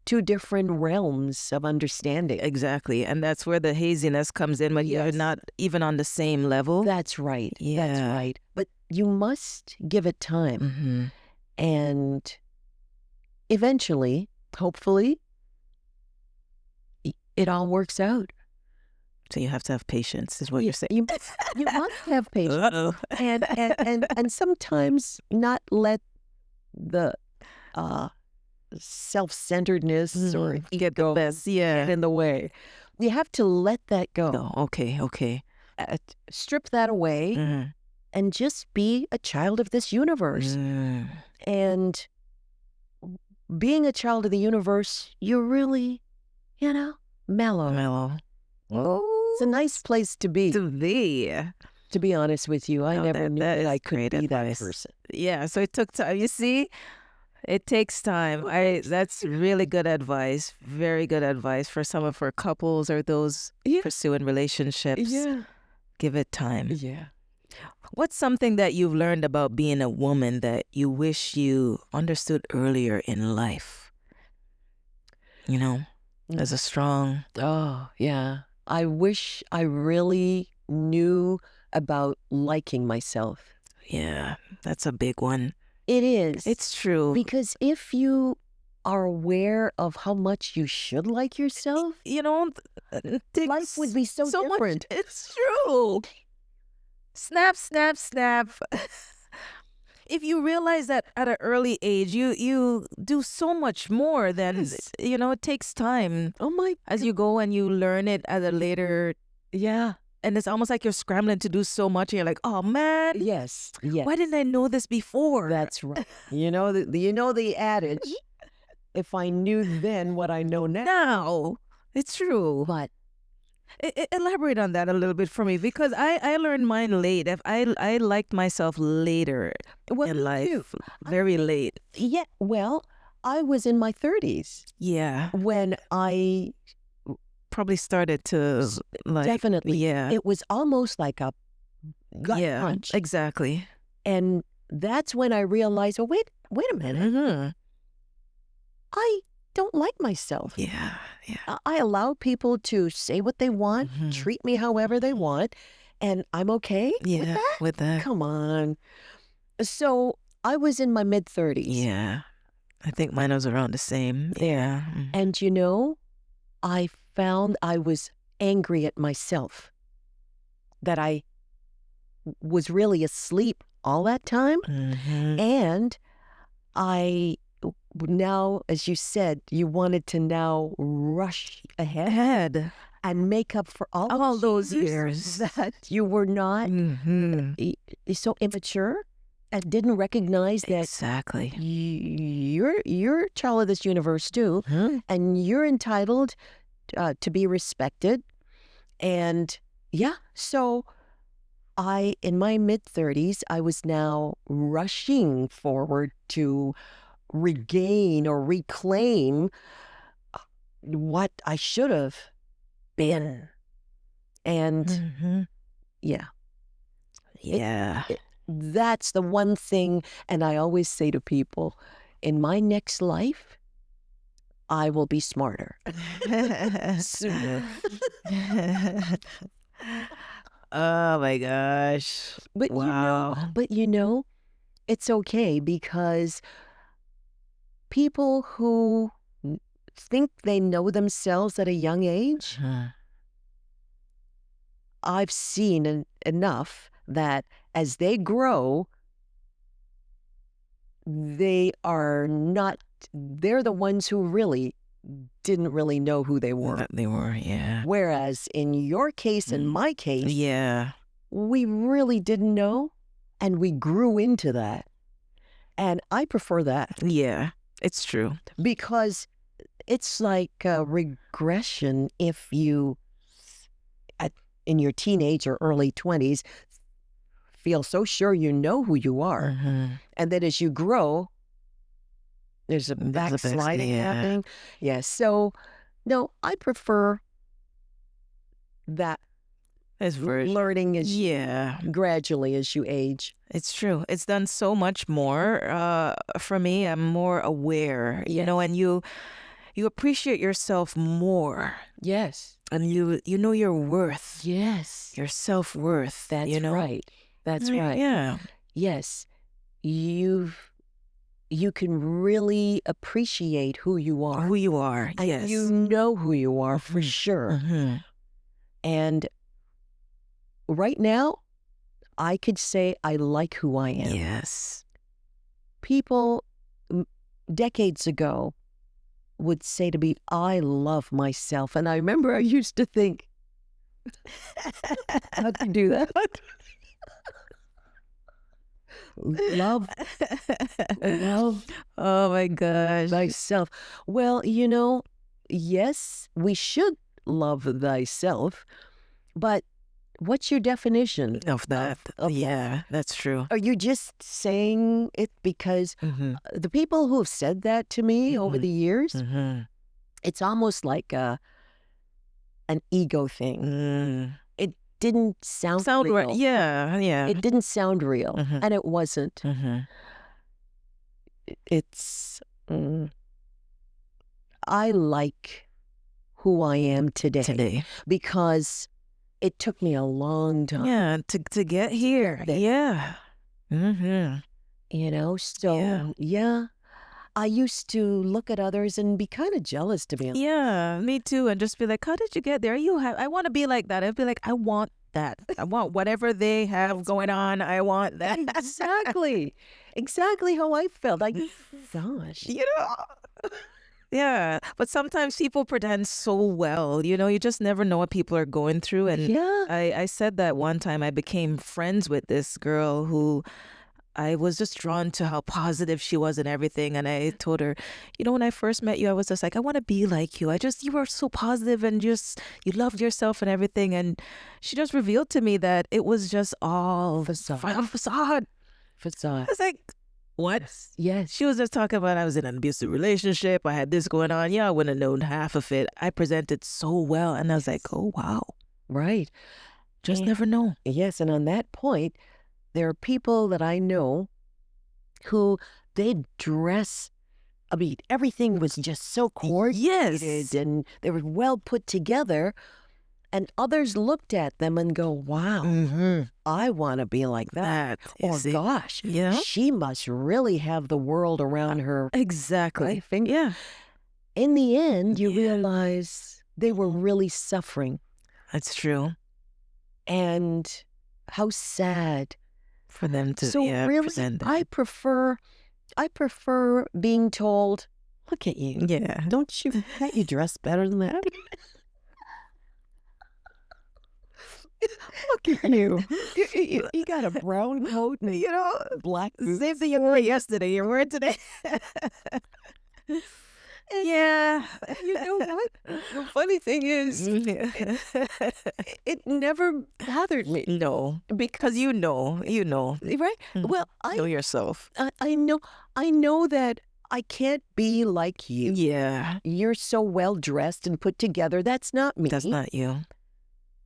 two different realms of understanding. Exactly. And that's where the haziness comes in when you're not even on the same level. That's right. Yeah. That's right. But you must give it time. Mm-hmm. And eventually, hopefully, it all works out. So you have to have patience, is what you're saying. You must have patience. Uh-oh. And sometimes not let the self-centeredness or get the best, get in the way. You have to let that go. Oh, okay. Strip that away and just be a child of this universe. And being a child of the universe, you're really, mellow. Oh, it's a nice place to be. To be honest with you, I never knew that I could be that person. Yeah, so it took time. You see, it takes time. That's really good advice. Very good advice for some of our couples or those pursuing relationships. Yeah. Give it time. Yeah. What's something that you've learned about being a woman that you wish you understood earlier in life? As a strong... Oh, yeah. I wish I really knew about liking myself. Yeah, that's a big one. It is. It's true. Because if you are aware of how much you should like yourself, life would be so different. It's true. Snap, snap, snap. If you realize that at an early age, you do so much more than, Yes. it takes time Oh my as you go and you learn it at a later, Yeah. and it's almost like you're scrambling to do so much and you're like, oh man, Yes. Yes. why didn't I know this before? That's right. The adage, if I knew then what I know now. Now, it's true. But Elaborate on that a little bit for me, because I learned mine late. If I liked myself later well, in me life, too. very late. Yeah, well, I was in my 30s Yeah, when I probably started to like definitely, yeah, it was almost like a gut yeah, punch. exactly. And that's when I realized, oh, wait a minute. Mm-hmm. I don't like myself. Yeah, yeah. I allow people to say what they want, Mhm. treat me however they want, and I'm okay with Yeah, that? with that. Come on. So I was in my mid-30s. Yeah, I think mine was around the same. Yeah. Mm. And I found I was angry at myself that I was really asleep all that time. Mhm. And I now, as you said, you wanted to now rush ahead and make up for all those years. that you were not Mhm. so immature and didn't recognize that Exactly. you're a child of this universe too, Mhm. and you're entitled to be respected. And yeah, so in my mid-30s, I was now rushing forward to regain or reclaim what I should have been. And Mhm. yeah, Yeah. that's the one thing. And I always say to people, in my next life, I will be smarter sooner. Oh my gosh. But Wow. it's okay, because people who think they know themselves at a young age, Mhm. I've seen enough that as they grow, they're the ones who really didn't really know who they were. That they were, yeah. Whereas in your case and my case, Yeah. we really didn't know, and we grew into that. And I prefer that, Yeah. It's true. because it's like a regression if you, in your teenage or early 20s, feel so sure you know who you are. Mhm. And then as you grow, there's a There's a backsliding yeah. happening. Yeah. So, no, I prefer that It's very learning yeah. gradually as you age. It's true. It's done so much more for me. I'm more aware, and you appreciate yourself more, Yes. and you know your worth, Yes. your self-worth. That's right. That's right. Yeah. Yes. You can really appreciate who you are. Who you are. And Yes. you know who you are for sure. Mhm. And right now, I could say I like who I am. Yes. People decades ago would say to me, I love myself. And I remember I used to think, how to do that? Love Oh my gosh. thyself. Well, yes, we should love thyself, but what's your definition Of that. of Yeah, that's true. Are you just saying it because Mhm. the people who have said that to me over the years, Mhm. it's almost like an ego thing. Mm. It didn't sound Sound right. real. Yeah, yeah. It didn't sound real, Mhm. and it wasn't. Mhm. It's I like who I am today because it took me a long time. Yeah, to get here. Yeah. Mhm. So yeah, I used to look at others and be kind of jealous, to be honest. Yeah, me too. And just be like, how did you get there? I want to be like that. I'd be like, I want that. I want whatever they have going on. I want that. Exactly how I felt. Gosh. You know? Yeah. But sometimes people pretend so well. You just never know what people are going through. And Yeah. I said that one time I became friends with this girl who I was just drawn to how positive she was and everything. And I told her, when I first met you, I was just like, I want to be like you. You were so positive and just, you loved yourself and everything. And she just revealed to me that it was just all facade. I was like, what? Yes. She was just talking about I was in an abusive relationship. I had this going on. Yeah, I wouldn't have known half of it. I presented so well. And I was like, oh, wow. Right. Just never know. Yes. And on that point, there are people that I know who they dress, I mean, everything was just so coordinated. Yes. And they were well put together. And others looked at them and go, wow, I want to be like that. Or gosh, she must really have the world around her. Exactly. Yeah. In the end, you realize they were really suffering. That's true. And how sad for them to really, present that. I prefer being told, look at you. Yeah. Can't you dress better than that? Look at you. You got a brown coat and black boots. Same thing you wore yesterday. You're wearing today. Yeah. You know what? The funny thing is, it never bothered me. No. Because you know. Right? Well, I know yourself. I know that I can't be like you. Yeah. You're so well dressed and put together. That's not me. That's not you.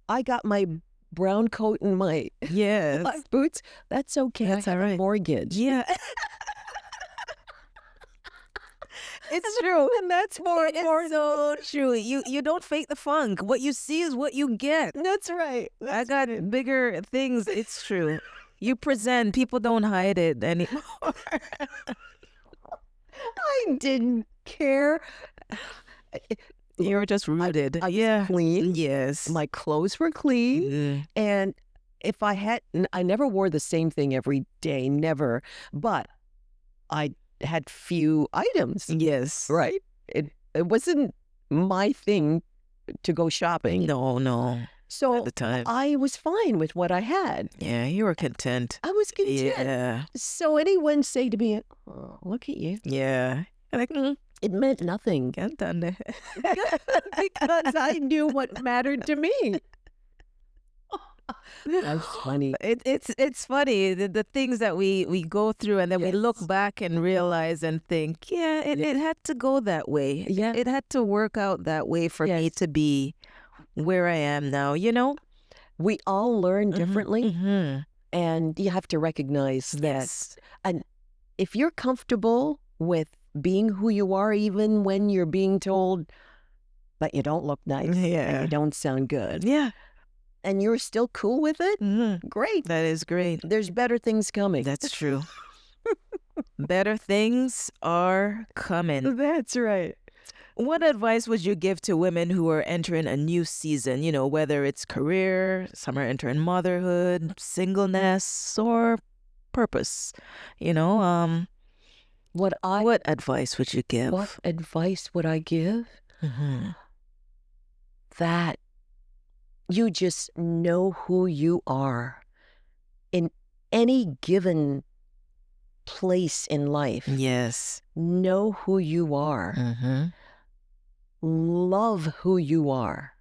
I got my brown coat and my black boots. That's okay. That's all right. Mortgage. Yeah. It's true. And that's more so true. You don't fake the funk. What you see is what you get. That's right. I got bigger things. It's true. You present. People don't hide it anymore. I didn't care. You were just rooted. I was clean. Yes. My clothes were clean. And if I never wore the same thing every day, never. But I had few items. Yes. Right? It wasn't my thing to go shopping. No. So at the time, I was fine with what I had. Yeah, you were content. I was content. Yeah. So anyone say to me, oh, look at you. Yeah. Like, it meant nothing. Because I knew what mattered to me. That's funny. It's funny the things that we go through and then we look back and realize and think, it had to go that way. Yeah, it had to work out that way for me to be where I am now. We all learn differently, and you have to recognize that. And if you're comfortable with being who you are, even when you're being told that you don't look nice, and you don't sound good, and you're still cool with it, great. That is great. There's better things coming. That's true. Better things are coming. That's right. What advice would you give to women who are entering a new season, whether it's career, some are entering motherhood, singleness, or purpose? What advice would you give? What advice would I give? That you just know who you are in any given place in life. Yes. Know who you are. Love who you are.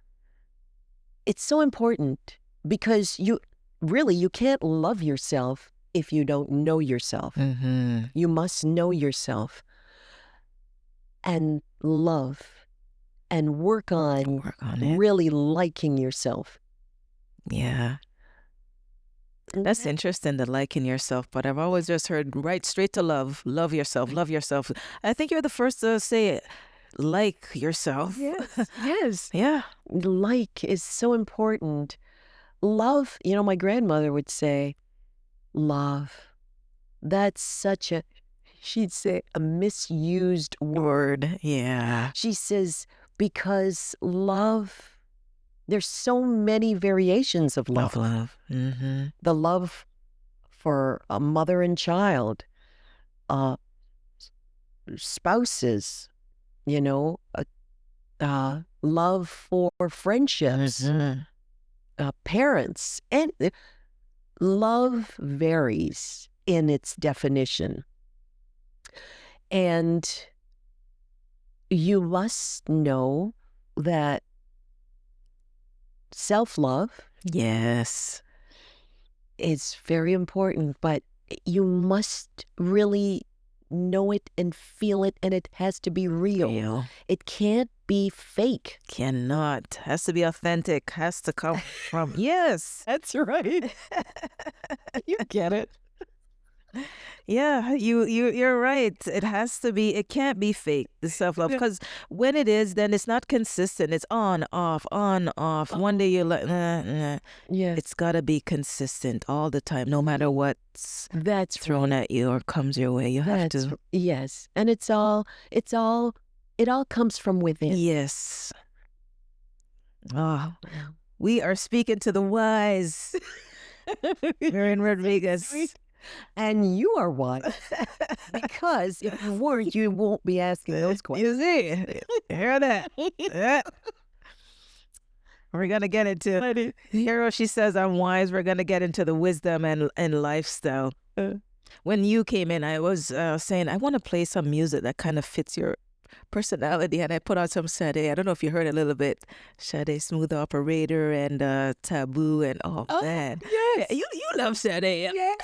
It's so important because you can't love yourself if you don't know yourself. You must know yourself and love and work on it. Really liking yourself. Yeah. That's interesting, the liking yourself, but I've always just heard right straight to love. Love yourself. Love yourself. I think you're the first to say it. Like yourself. Yes. Yeah. Like is so important. Love, my grandmother would say, love. That's such she'd say a misused word. Yeah. She says, because love there's so many variations of love. Love. Mm-hmm. The love for a mother and child, spouses, love for friendships, parents, and love varies in its definition. And you must know that self-love, yes, is very important, but you must really know it and feel it, and it has to be real. It can't be fake. Cannot. Has to be authentic. Has to come from. Yes, that's right. You get it. Yeah, you're right. It has to be. It can't be fake. The self-love, because when it is, then it's not consistent. It's on, off, on, off. One day you're like, nah. Yeah, it's got to be consistent all the time, no matter what's thrown at you or comes your way. You have to. Yes, and it all comes from within. Yes. Oh, we are speaking to the wise. Marion Rodrigues. And you are wise, because if you weren't, you won't be asking those questions. You see? Hear that? Yeah. We're going to get into, here she says I'm wise. We're going to get into the wisdom and lifestyle. When you came in, I was saying, I want to play some music that kind of fits your personality, and I put on some Sade. I don't know if you heard a little bit. Sade, Smooth Operator, and Taboo, and man, yes, yeah, you love Sade, yeah.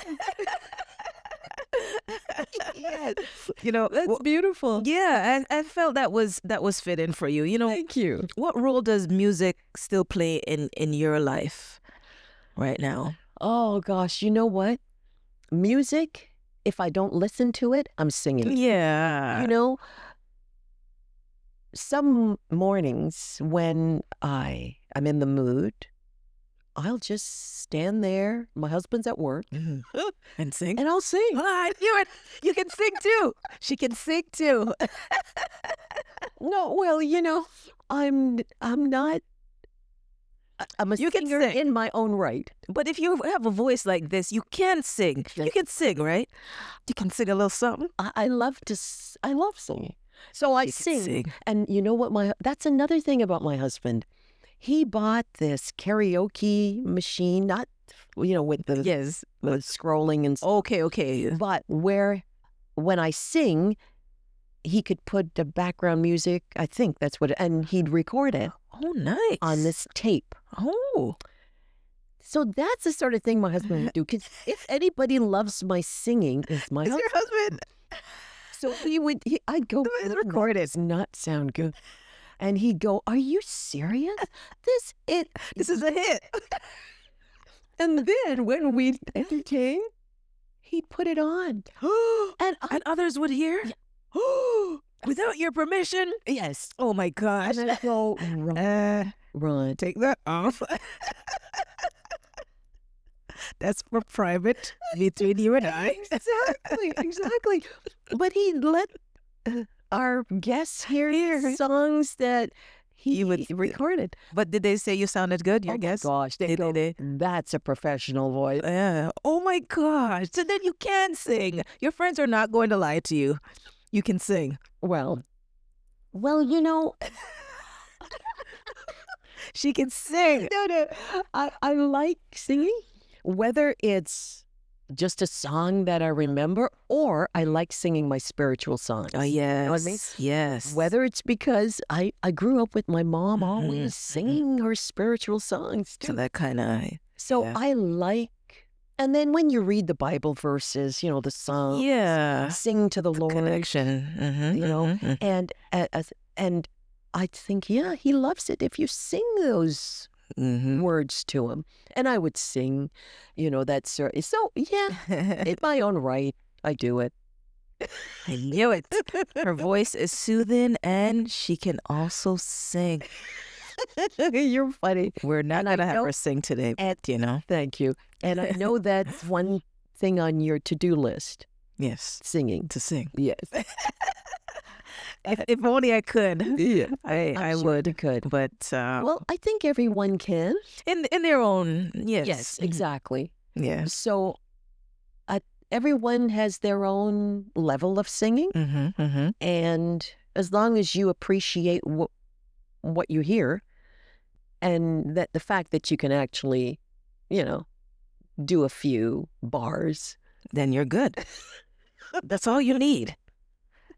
Yes, that's beautiful. Yeah, I felt that was fitting for you. Thank you. What role does music still play in your life right now? Oh gosh, you know what? Music, if I don't listen to it, I'm singing. Yeah. Some mornings when I'm in the mood, I'll just stand there. My husband's at work. And sing? And I'll sing. I knew it. You can sing too. She can sing too. No, well, I'm not. I'm a singer in my own right. But if you have a voice like this, you can sing. You can sing, right? You can sing a little something. I love singing. So I sing. And you know what? That's another thing about my husband. He bought this karaoke machine, not, with the with scrolling and stuff. Okay. But when I sing, he could put the background music, I think that's and he'd record it. Oh, nice. On this tape. Oh. So that's the sort of thing my husband would do. Because if anybody loves my singing, it's my husband. Your husband. So I'd go, record it. Does not sound good. And he'd go, are you serious? This is a hit. And then when we'd entertain, he'd put it on. and others would hear? Yeah. Without your permission? Yes. Oh my gosh. And I'd go, run. Take that off. That's for private between you and I. Exactly. But he'd let our guests hear songs that he recorded. But did they say you sounded good, your guests? Oh, gosh. They go, that's a professional voice. Yeah. Oh, my gosh. So then you can sing. Your friends are not going to lie to you. You can sing. Well, she can sing. No. I like singing, whether it's just a song that I remember, or I like singing my spiritual songs. Oh, yes. You know what I mean? Yes. Whether it's because I grew up with my mom always singing her spiritual songs too. So that kind of... So I like... And then when you read the Bible verses, the song, sing to the Lord, connection, and I think, he loves it if you sing those words to him. And I would sing, that. So in my own right, I do it. I knew it. Her voice is soothing, and she can also sing. You're funny. We're not going to have her sing today, Thank you. And I know that's one thing on your to-do list. Yes. Singing. To sing. Yes. If only I could. Yeah, I I'm sure would. you could. But Well, I think everyone can. in their own, yes. Yes, exactly. Yeah. So everyone has their own level of singing. Mm-hmm, mm-hmm. And as long as you appreciate what you hear, and that the fact that you can actually, do a few bars, Then you're good. That's all you need.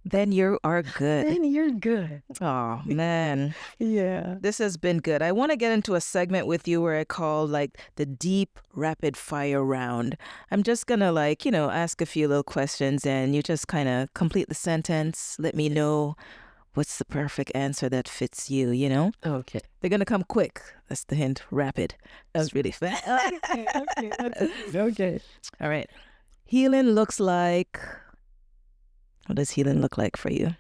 Then you are good. then you're good. Oh, man. Yeah. This has been good. I want to get into a segment with you where I call like the deep rapid fire round. I'm just going to ask a few little questions and you just kind of complete the sentence. Let me know what's the perfect answer that fits you, Okay. They're going to come quick. That's the hint. Rapid. That's really fast. Okay. All right. Healing looks like... What does healing look like for you?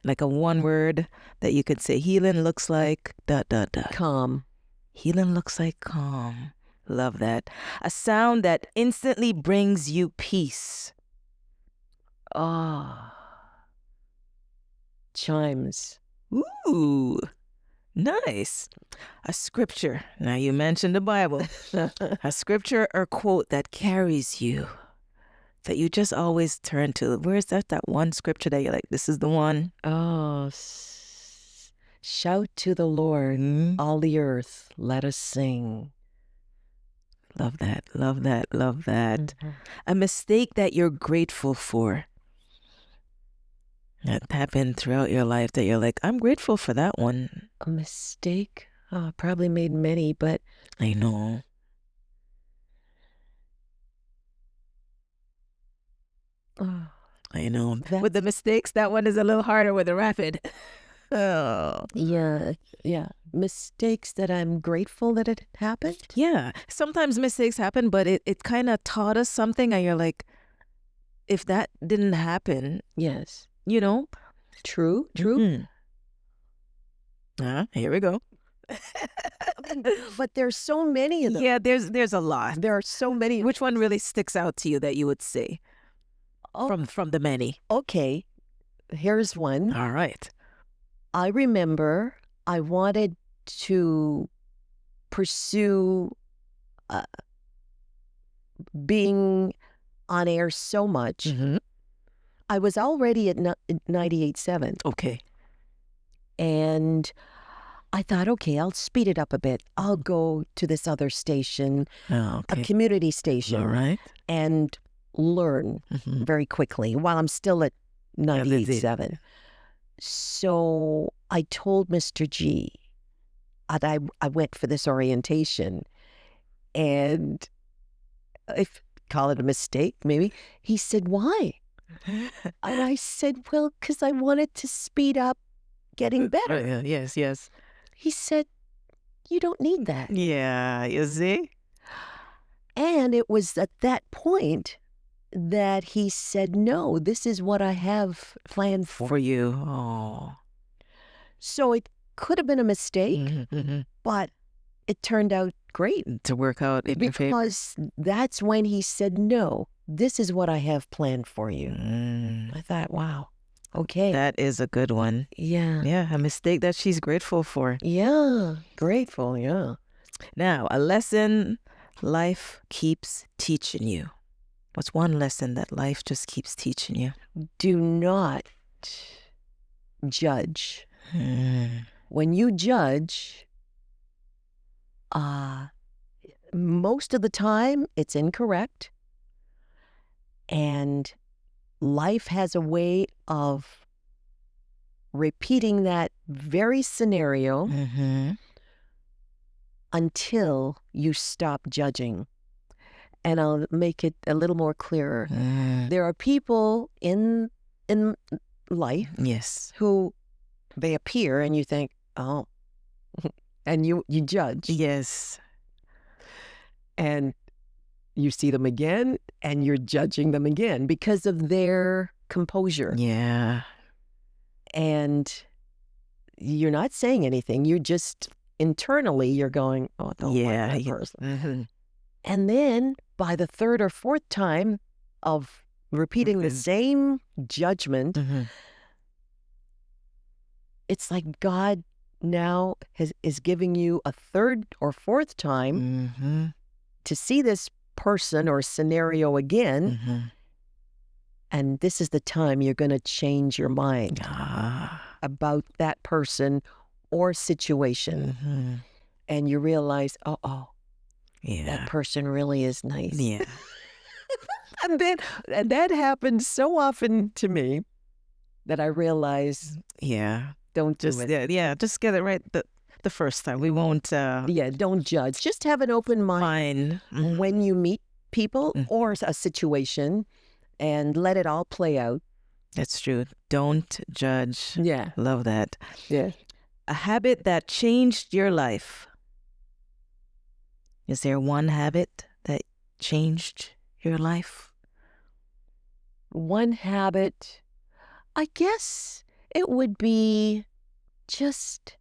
Like a one word that you could say. Healing looks like ... Calm. Healing looks like calm. Love that. A sound that instantly brings you peace. Ah. Chimes. Ooh, nice. A scripture. Now you mentioned the Bible. A scripture or quote that carries you, that you just always turn to. Where's that one scripture that you're like, this is the one? Oh, shout to the Lord, all the earth, let us sing. Love that, love that, love that. Mm-hmm. A mistake that you're grateful for. That happened throughout your life that you're like, I'm grateful for that one. A mistake? Oh, probably made many, but... I know. Oh, I know. With the mistakes, that one is a little harder with the rapid. Oh. Yeah. Mistakes that I'm grateful that it happened? Yeah. Sometimes mistakes happen, but it kind of taught us something. And you're like, if that didn't happen, Yes. True. Mm-hmm. Here we go. But there's so many of them. Yeah, there's a lot. There are so many. Which one really sticks out to you that you would say from the many? Okay. Here's one. All right. I remember I wanted to pursue being on air so much. Mm-hmm. I was already at 98.7. Okay. And I thought, okay, I'll speed it up a bit. I'll go to this other station, a community station, all right, and learn very quickly while I'm still at 98.7. So I told Mr. G, I went for this orientation, and if call it a mistake, maybe, he said, why? And I said, well, because I wanted to speed up getting better. Yes. He said, you don't need that. Yeah, you see? And it was at that point that he said, no, this is what I have planned for you. Oh. So it could have been a mistake, but it turned out great. To work out in your favor. Because that's when he said, no, this is what I have planned for you. I thought, wow, okay. That is a good one. Yeah. Yeah, a mistake that she's grateful for. Yeah, grateful, yeah. Now, a lesson life keeps teaching you. What's one lesson that life just keeps teaching you? Do not judge. When you judge, most of the time it's incorrect. And life has a way of repeating that very scenario until you stop judging. And I'll make it a little more clearer. There are people in life, yes, who they appear and you think, oh, and you judge. Yes. And you see them again and you're judging them again because of their composure. Yeah. And you're not saying anything. You're just internally, you're going, oh, don't like that person. And then by the third or fourth time of repeating the same judgment, it's like God now is giving you a third or fourth time to see this person or scenario again. And this is the time you're going to change your mind about that person or situation. And you realize, that person really is nice. Yeah. And that happens so often to me that I realize, don't do it. Just get it right the first time. We won't. Don't judge. Just have an open mind when you meet people or a situation, and let it all play out. That's true. Don't judge. Yeah. Love that. Yeah. A habit that changed your life. Is there one habit that changed your life? One habit, I guess it would be just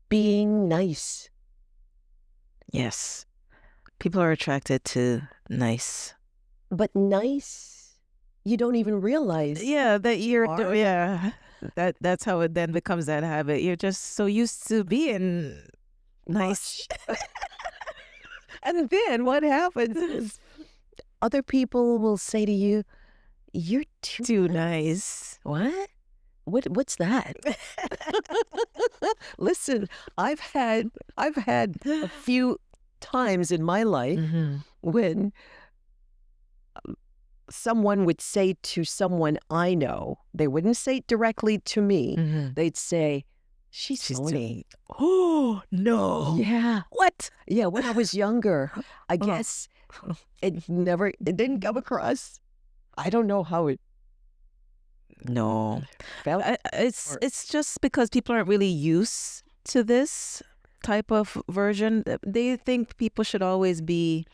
being nice. Yes. People are attracted to nice. But nice, you don't even realize. Yeah, that that's how it then becomes that habit. You're just so used to being nice. And then what happens is other people will say to you, "You're too nice." What? What's that? Listen, I've had a few times in my life when someone would say to someone I know, they wouldn't say it directly to me. They'd say, she's Monie. Oh, no. Yeah. What? Yeah, when I was younger, I guess it didn't come across. I don't know how it felt. It's just because people aren't really used to this type of version. They think people should always be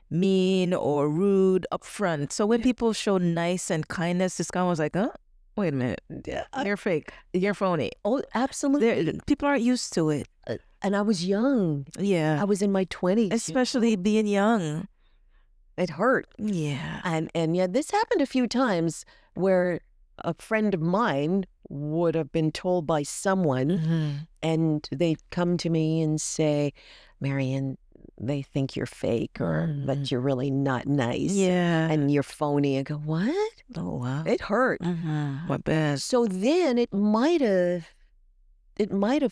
mean or rude up front. So when people show nice and kindness, this guy was like, wait a minute. You're fake. You're phony. Oh, absolutely. People aren't used to it. And I was young. Yeah. I was in my 20s. Especially being young. It hurt. Yeah. And yeah, this happened a few times where a friend of mine would have been told by someone and they'd come to me and say, Marion, they think you're fake or that you're really not nice. Yeah. And you're phony. I go, what? Oh, wow. It hurt. What bad. So then it might have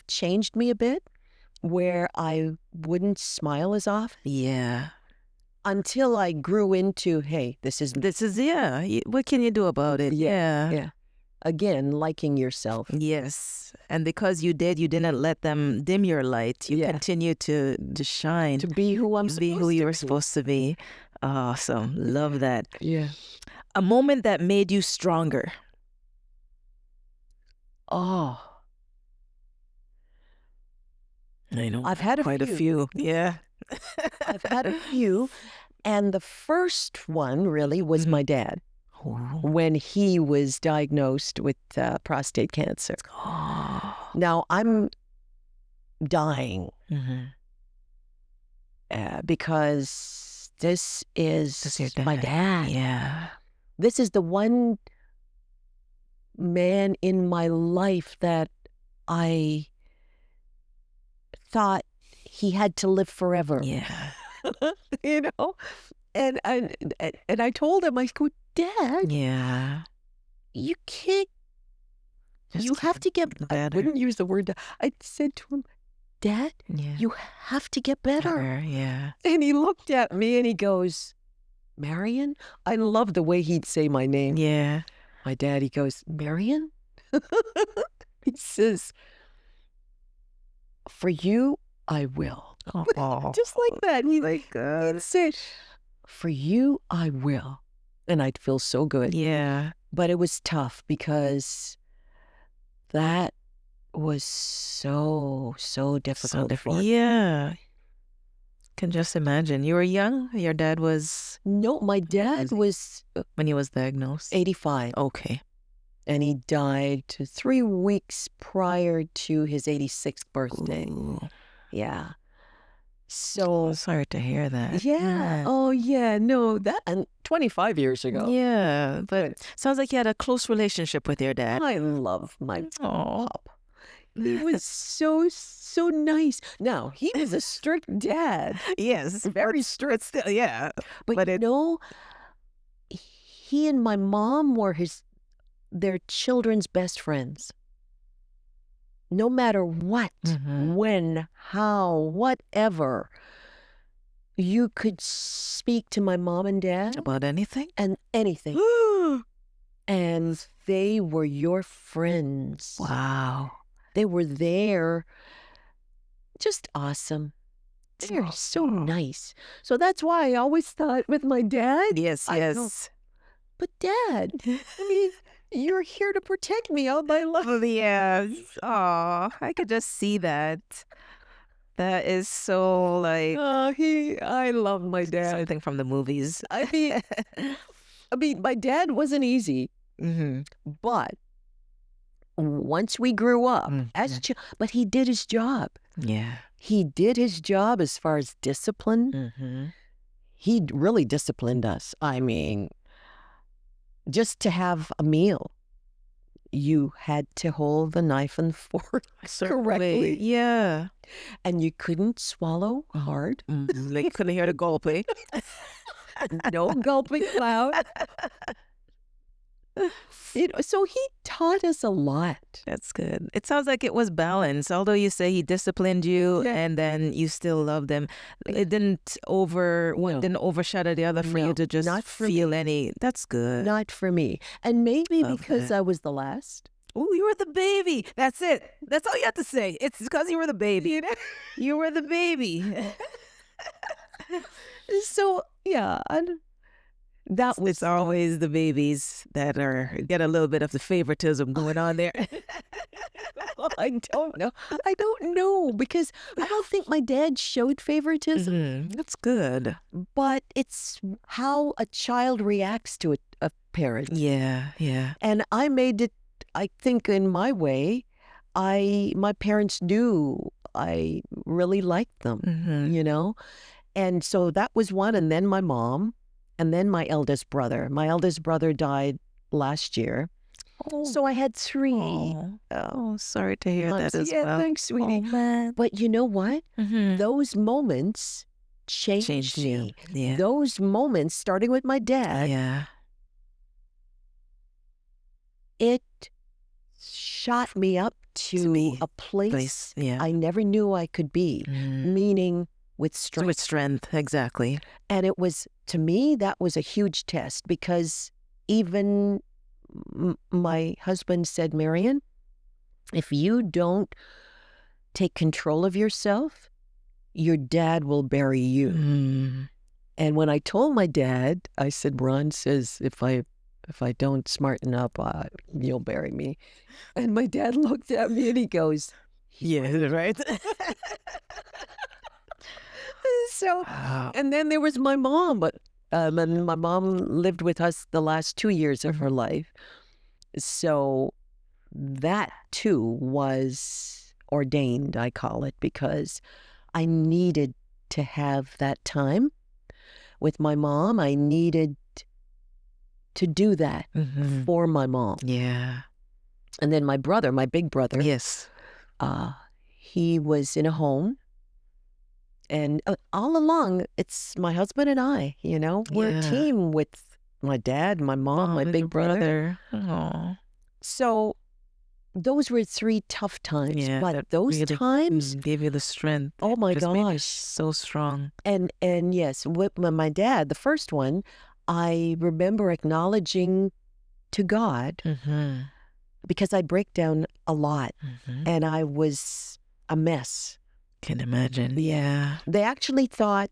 changed me a bit where I wouldn't smile as often. Yeah. Until I grew into, hey, this is, what can you do about it? Yeah. Again, liking yourself. Yes. And because you didn't let them dim your light. You continue to shine. To be who I'm supposed to be. Be who you're supposed to be. Awesome. Love that. Yeah. A moment that made you stronger. Oh. I know. I've had quite a few. Yeah. I've had a few. And the first one really was my dad. When he was diagnosed with prostate cancer. Now, I'm dying because this is my dad. Yeah. This is the one man in my life that I thought he had to live forever. Yeah. You know? And I told him, I go, Dad, you can't, you have to get better. I wouldn't use the word, I said to him, Dad, you have to get better. Yeah. And he looked at me and he goes, Marion? I love the way he'd say my name. Yeah. My dad, he goes, Marion? He says, for you, I will. Just like that. He'd say, for you, I will. And I'd feel so good. Yeah. But it was tough because that was so difficult. Yeah. Can just imagine. You were young? Your dad was? No, my dad was... when he was diagnosed? 85. Okay. And he died 3 weeks prior to his 86th birthday. Ooh. Yeah. So, Sorry to hear that. yeah. Oh, yeah. No, that, and 25 years ago. Yeah, but But sounds like you had a close relationship with your dad. I love my Oh, pop. He was so nice. Now, he was a strict dad. yes, Very but strict. still, yeah. But, But you it, know, he and my mom were their children's best friends. No matter what, Mhm. when, how, whatever, you could speak to my mom and dad About anything? and anything. And they were your friends. Wow. They were there. Just awesome. They're so nice. So that's why I always thought with my dad, Yes, I go, yes. but Dad, I mean, you're here to protect me all my life. Oh, yes. Oh, I could just see that. That is so like I love my dad. something from the movies. I mean, my dad wasn't easy, Mm-hmm. but once we grew up, Mm-hmm. but he did his job. Yeah. He did his job as far as discipline. Mm-hmm. He really disciplined us. I mean, just to have a meal, you had to hold the knife and fork correctly. Yeah. And you couldn't swallow hard. Like you couldn't hear the gulping. No gulping loud. So he taught us a lot. That's good. It sounds like it was balanced. Although you say he disciplined you Yeah. and then you still loved him, it didn't one No. didn't overshadow the other for No, you to just not for feel any. That's good. Not for me. And maybe Love because that. I was the last. Oh, you were the baby. That's it. That's all you have to say. It's because you were the baby. You were the baby. So, yeah, that was It's always the babies that get a little bit of the favoritism going on there. I don't know. I don't know because I don't think my dad showed favoritism, That's good. but it's how a child reacts to a parent. Yeah, yeah. And I made it, I think, in my way. My parents knew I really liked them, And so that was one. And then my mom, and then my eldest brother. My eldest brother died last year. Oh, So I had three. Sorry to hear that as Yeah, well. thanks, sweetie. Oh, man. But you know what? Mm-hmm. Those moments changed you. me. Yeah. Those moments, starting with my dad, Yeah. it shot me up to be a place Yeah. I never knew I could be, meaning with strength. With strength, exactly. And it was, to me, that was a huge test because even my husband said, Marion, if you don't take control of yourself, your dad will bury you. And when I told my dad, I said, Ron says, if I don't smarten up, you'll bury me. And my dad looked at me and he goes, Yeah, right? So, and then there was my mom, but and my mom lived with us the last 2 years of her life. So that too was ordained, I call it, because I needed to have that time with my mom. I needed to do that for my mom. Yeah. And then my brother, my big brother, Yes. he was in a home. And all along, it's my husband and I, we're a team with my dad, my mom, my big brother. Oh. So those were 3 tough times. Yeah, But those really times gave you the strength. Oh my Just made you gosh. so strong. And yes, with my dad, the first one, I remember acknowledging to God because I break down a lot and I was a mess. Can imagine. Yeah. They actually thought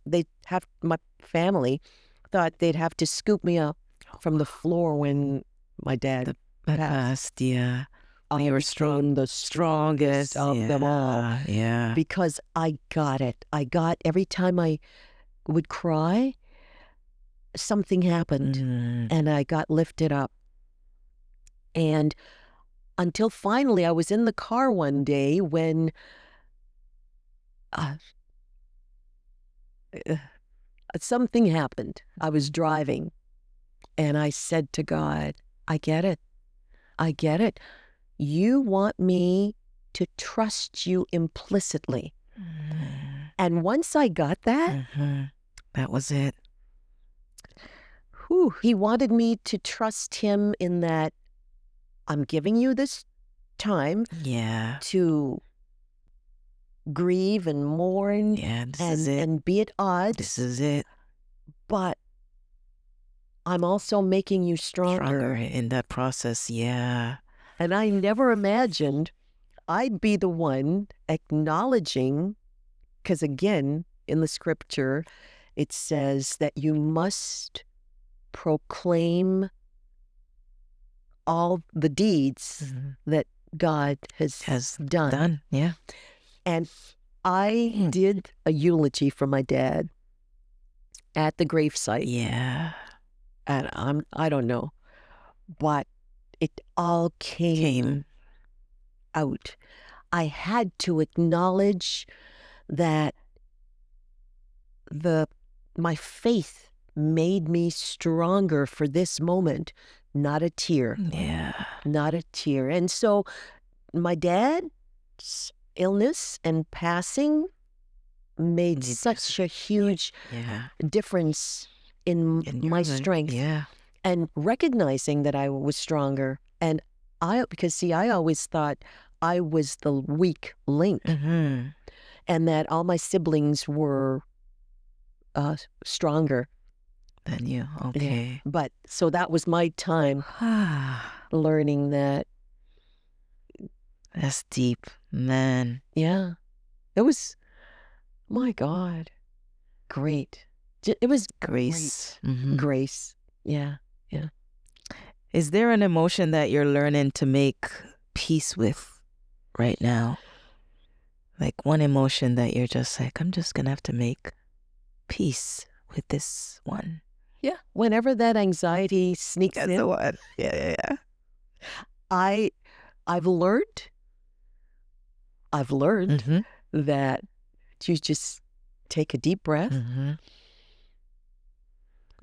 my family thought they'd have to scoop me up from the floor when my dad passed. Yeah. You were strong, the strongest of them all. Yeah. Because I got it. Every time I would cry, something happened and I got lifted up. And until finally I was in the car one day when something happened. I was driving and I said to God, I get it. I get it. You want me to trust you implicitly. And once I got that, that was it. He wanted me to trust him in that I'm giving you this time to grieve and mourn and be at odds. This is it. But I'm also making you stronger in that process, yeah. And I never imagined I'd be the one acknowledging, because again, in the scripture, it says that you must proclaim all the deeds that God has done. Yeah. And I did a eulogy for my dad at the gravesite. Yeah. And I don't know, but it all came out. I had to acknowledge that my faith made me stronger for this moment, not a tear. Yeah. Not a tear. And so my dad's illness and passing made such a huge difference in my strength. Yeah. And recognizing that I was stronger. And because I always thought I was the weak link and that all my siblings were stronger than you. Okay. Yeah. But so that was my time learning that. That's deep, man. Yeah. It was, my God, great. It was grace. Grace. Yeah. Yeah. Is there an emotion that you're learning to make peace with right now? Like one emotion that you're just like, I'm just going to have to make peace with this one. Yeah. Whenever that anxiety sneaks in. The one. Yeah. I've learned that you just take a deep breath.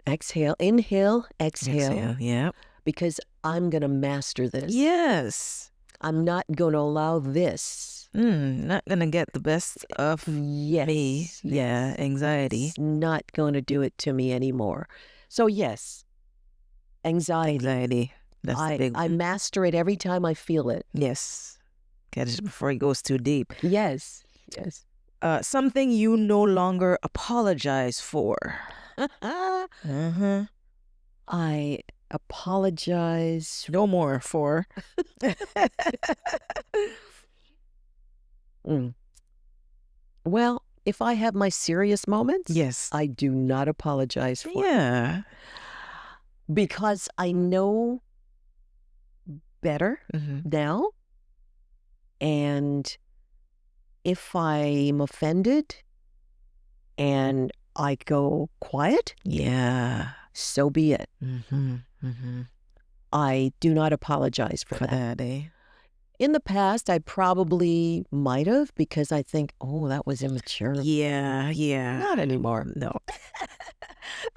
Exhale, inhale, exhale. Yeah. Because I'm going to master this. Yes. I'm not going to allow this. Not going to get the best of me. Yeah, anxiety. It's not going to do it to me anymore. So yes, anxiety. That's the big one. I master it every time I feel it. Yes. Catch it before it goes too deep. Yes. Something you no longer apologize for. I apologize. No more for. Well, if I have my serious moments, yes, I do not apologize for. Yeah. Because I know better now. And if I'm offended and I go quiet, so be it. I do not apologize for that. In the past, I probably might have, because I think, oh, that was immature. Yeah. Not anymore. No.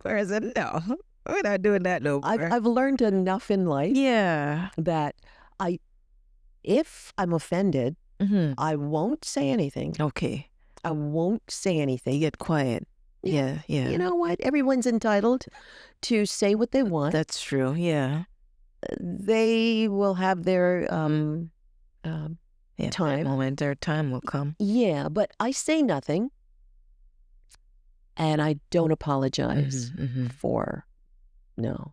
Whereas, no, we're not doing that no more. I've learned enough in life that if I'm offended, I won't say anything. Okay. I won't say anything. You get quiet. Yeah. You know what? Everyone's entitled to say what they want. That's true. Yeah. They will have their time. Moment, their time will come. Yeah, but I say nothing, and I don't apologize for. No.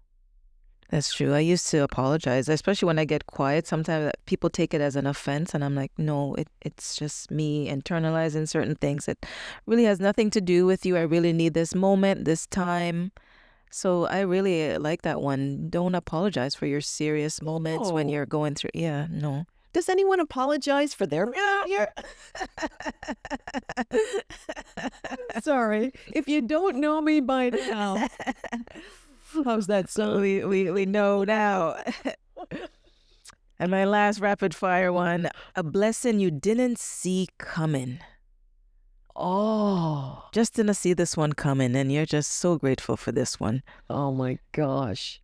That's true. I used to apologize, especially when I get quiet. Sometimes people take it as an offense, and I'm like, no, it's just me internalizing certain things. It really has nothing to do with you. I really need this moment, this time. So I really like that one. Don't apologize for your serious moments when you're going through. Yeah, no. Does anyone apologize for their behavior? Sorry, if you don't know me by now. How's that sound? We know now. And my last rapid fire one, a blessing you didn't see coming. Oh, Just didn't see this one coming, and you're just so grateful for this one. oh my gosh.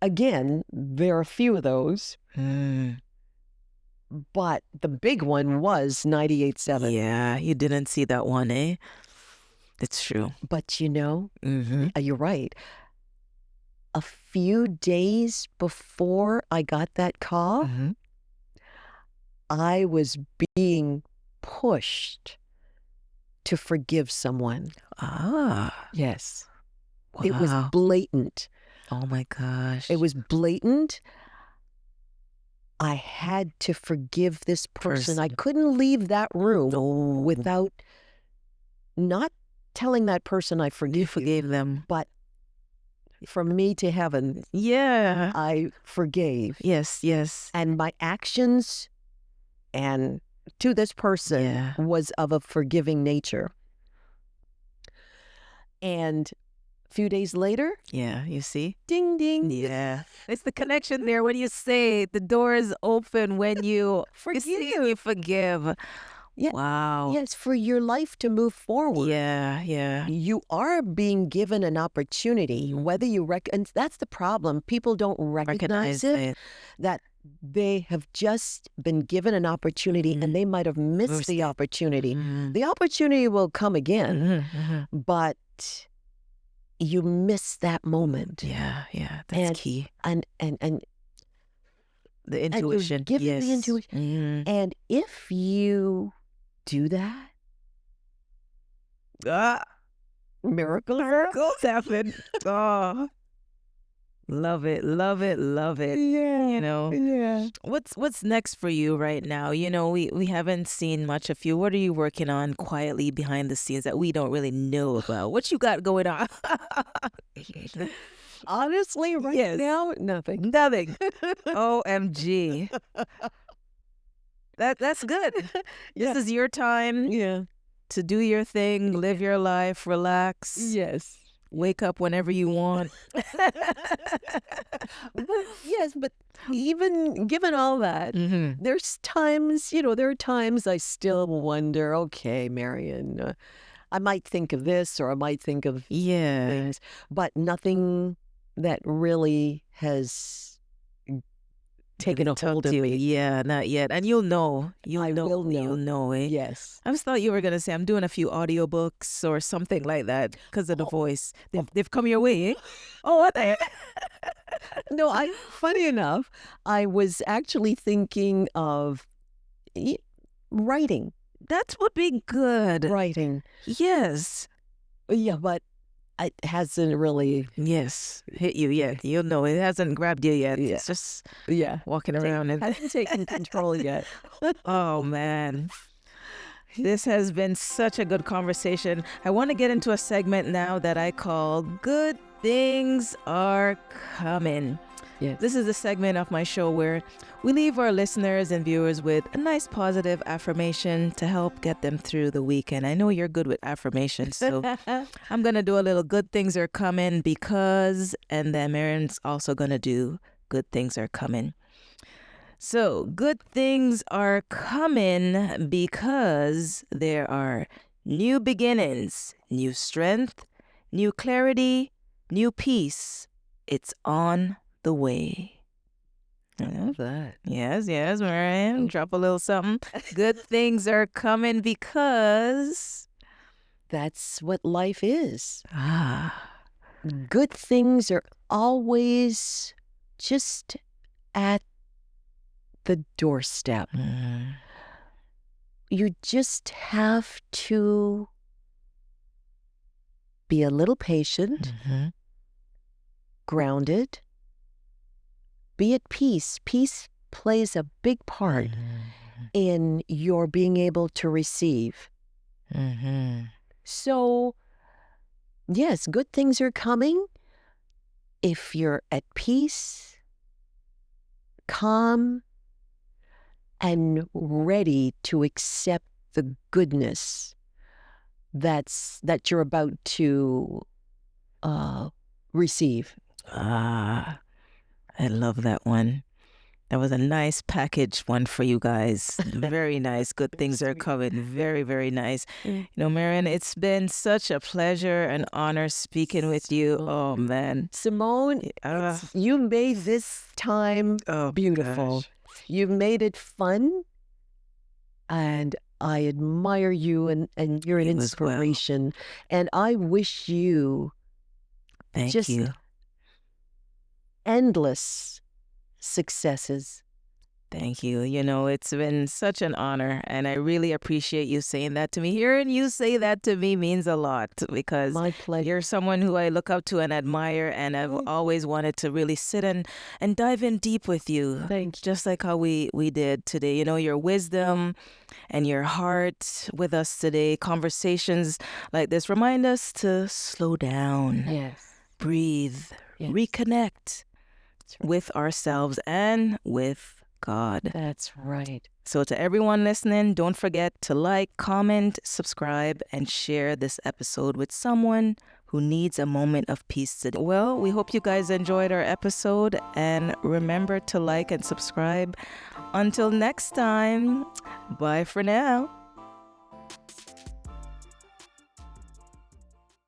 Again, there are a few of those, but the big one was 98.7. Yeah, you didn't see that one, eh? It's true. But you're right. A few days before I got that call, I was being pushed to forgive someone. Ah, Yes. wow. It was blatant. Oh my gosh. It was blatant. I had to forgive this person. I couldn't leave that room without not telling that person I forgave them. But from me to heaven, yeah, I forgave. Yes. And my actions and to this person was of a forgiving nature. And a few days later, you see? Ding, ding. Yeah. It's the connection there when you say the door is open when you forgive. Yeah. Wow. Yes, for your life to move forward. Yeah. You are being given an opportunity, whether you and that's the problem. People don't recognize it, that they have just been given an opportunity and they might have missed the opportunity. The opportunity will come again, but you miss that moment. Yeah. That's key. And the intuition. And given the intuition. And if you do that, miracles happen. Oh, love it. Yeah. Yeah. What's next for you right now? We haven't seen much of you. What are you working on quietly behind the scenes that we don't really know about? What you got going on? Honestly, right now, nothing. OMG. That's good. This is your time to do your thing, live your life, relax. Yes. Wake up whenever you want. Yes, but even given all that, there's times, there are times I still wonder, okay, Marion, I might think of this or I might think of things, but nothing that really has taken a hold of me. Yeah, not yet. And you'll know. I will know. You'll know, eh? Yes. I just thought you were going to say, I'm doing a few audiobooks or something like that because of the voice. They've come your way, eh? Oh, what the heck? No, funny enough, I was actually thinking of writing. That would be good. Writing. Yes. Yeah, but it hasn't really hit you yet. You'll know it hasn't grabbed you yet. It's just walking around and hasn't taken control yet. Oh man, this has been such a good conversation. I want to get into a segment now that I call "Good Things Are Coming." Yes. This is a segment of my show where we leave our listeners and viewers with a nice positive affirmation to help get them through the weekend. I know you're good with affirmations, so I'm going to do a little good things are coming because, and then Marion's also going to do good things are coming. So good things are coming because there are new beginnings, new strength, new clarity, new peace. It's on the way. I love that. Yes, Marion. Drop a little something. Good things are coming because that's what life is. Good things are always just at the doorstep. You just have to be a little patient, grounded, be at peace. Peace plays a big part in your being able to receive. So, yes, good things are coming if you're at peace, calm, and ready to accept the goodness that you're about to receive. I love that one. That was a nice package one for you guys. Very nice. Good things are coming. Very, very nice. You know, Marion, it's been such a pleasure and honor speaking with you. Oh, man. Simone, you made this time beautiful. Gosh. You've made it fun. And I admire you, and you're an inspiration. And I wish you Thank you. endless successes. Thank you. You know, it's been such an honor, and I really appreciate you saying that to me. Hearing you say that to me means a lot, because My pleasure. you're someone who I look up to and admire, and I've always wanted to really sit and dive in deep with you. Thanks. Just like how we did today. You know, your wisdom and your heart with us today. Conversations like this remind us to slow down, Yes. breathe, Yes. reconnect with ourselves and with God. That's right. So to everyone listening, don't forget to like, comment, subscribe, and share this episode with someone who needs a moment of peace today. Well, we hope you guys enjoyed our episode, and remember to like and subscribe. Until next time, bye for now.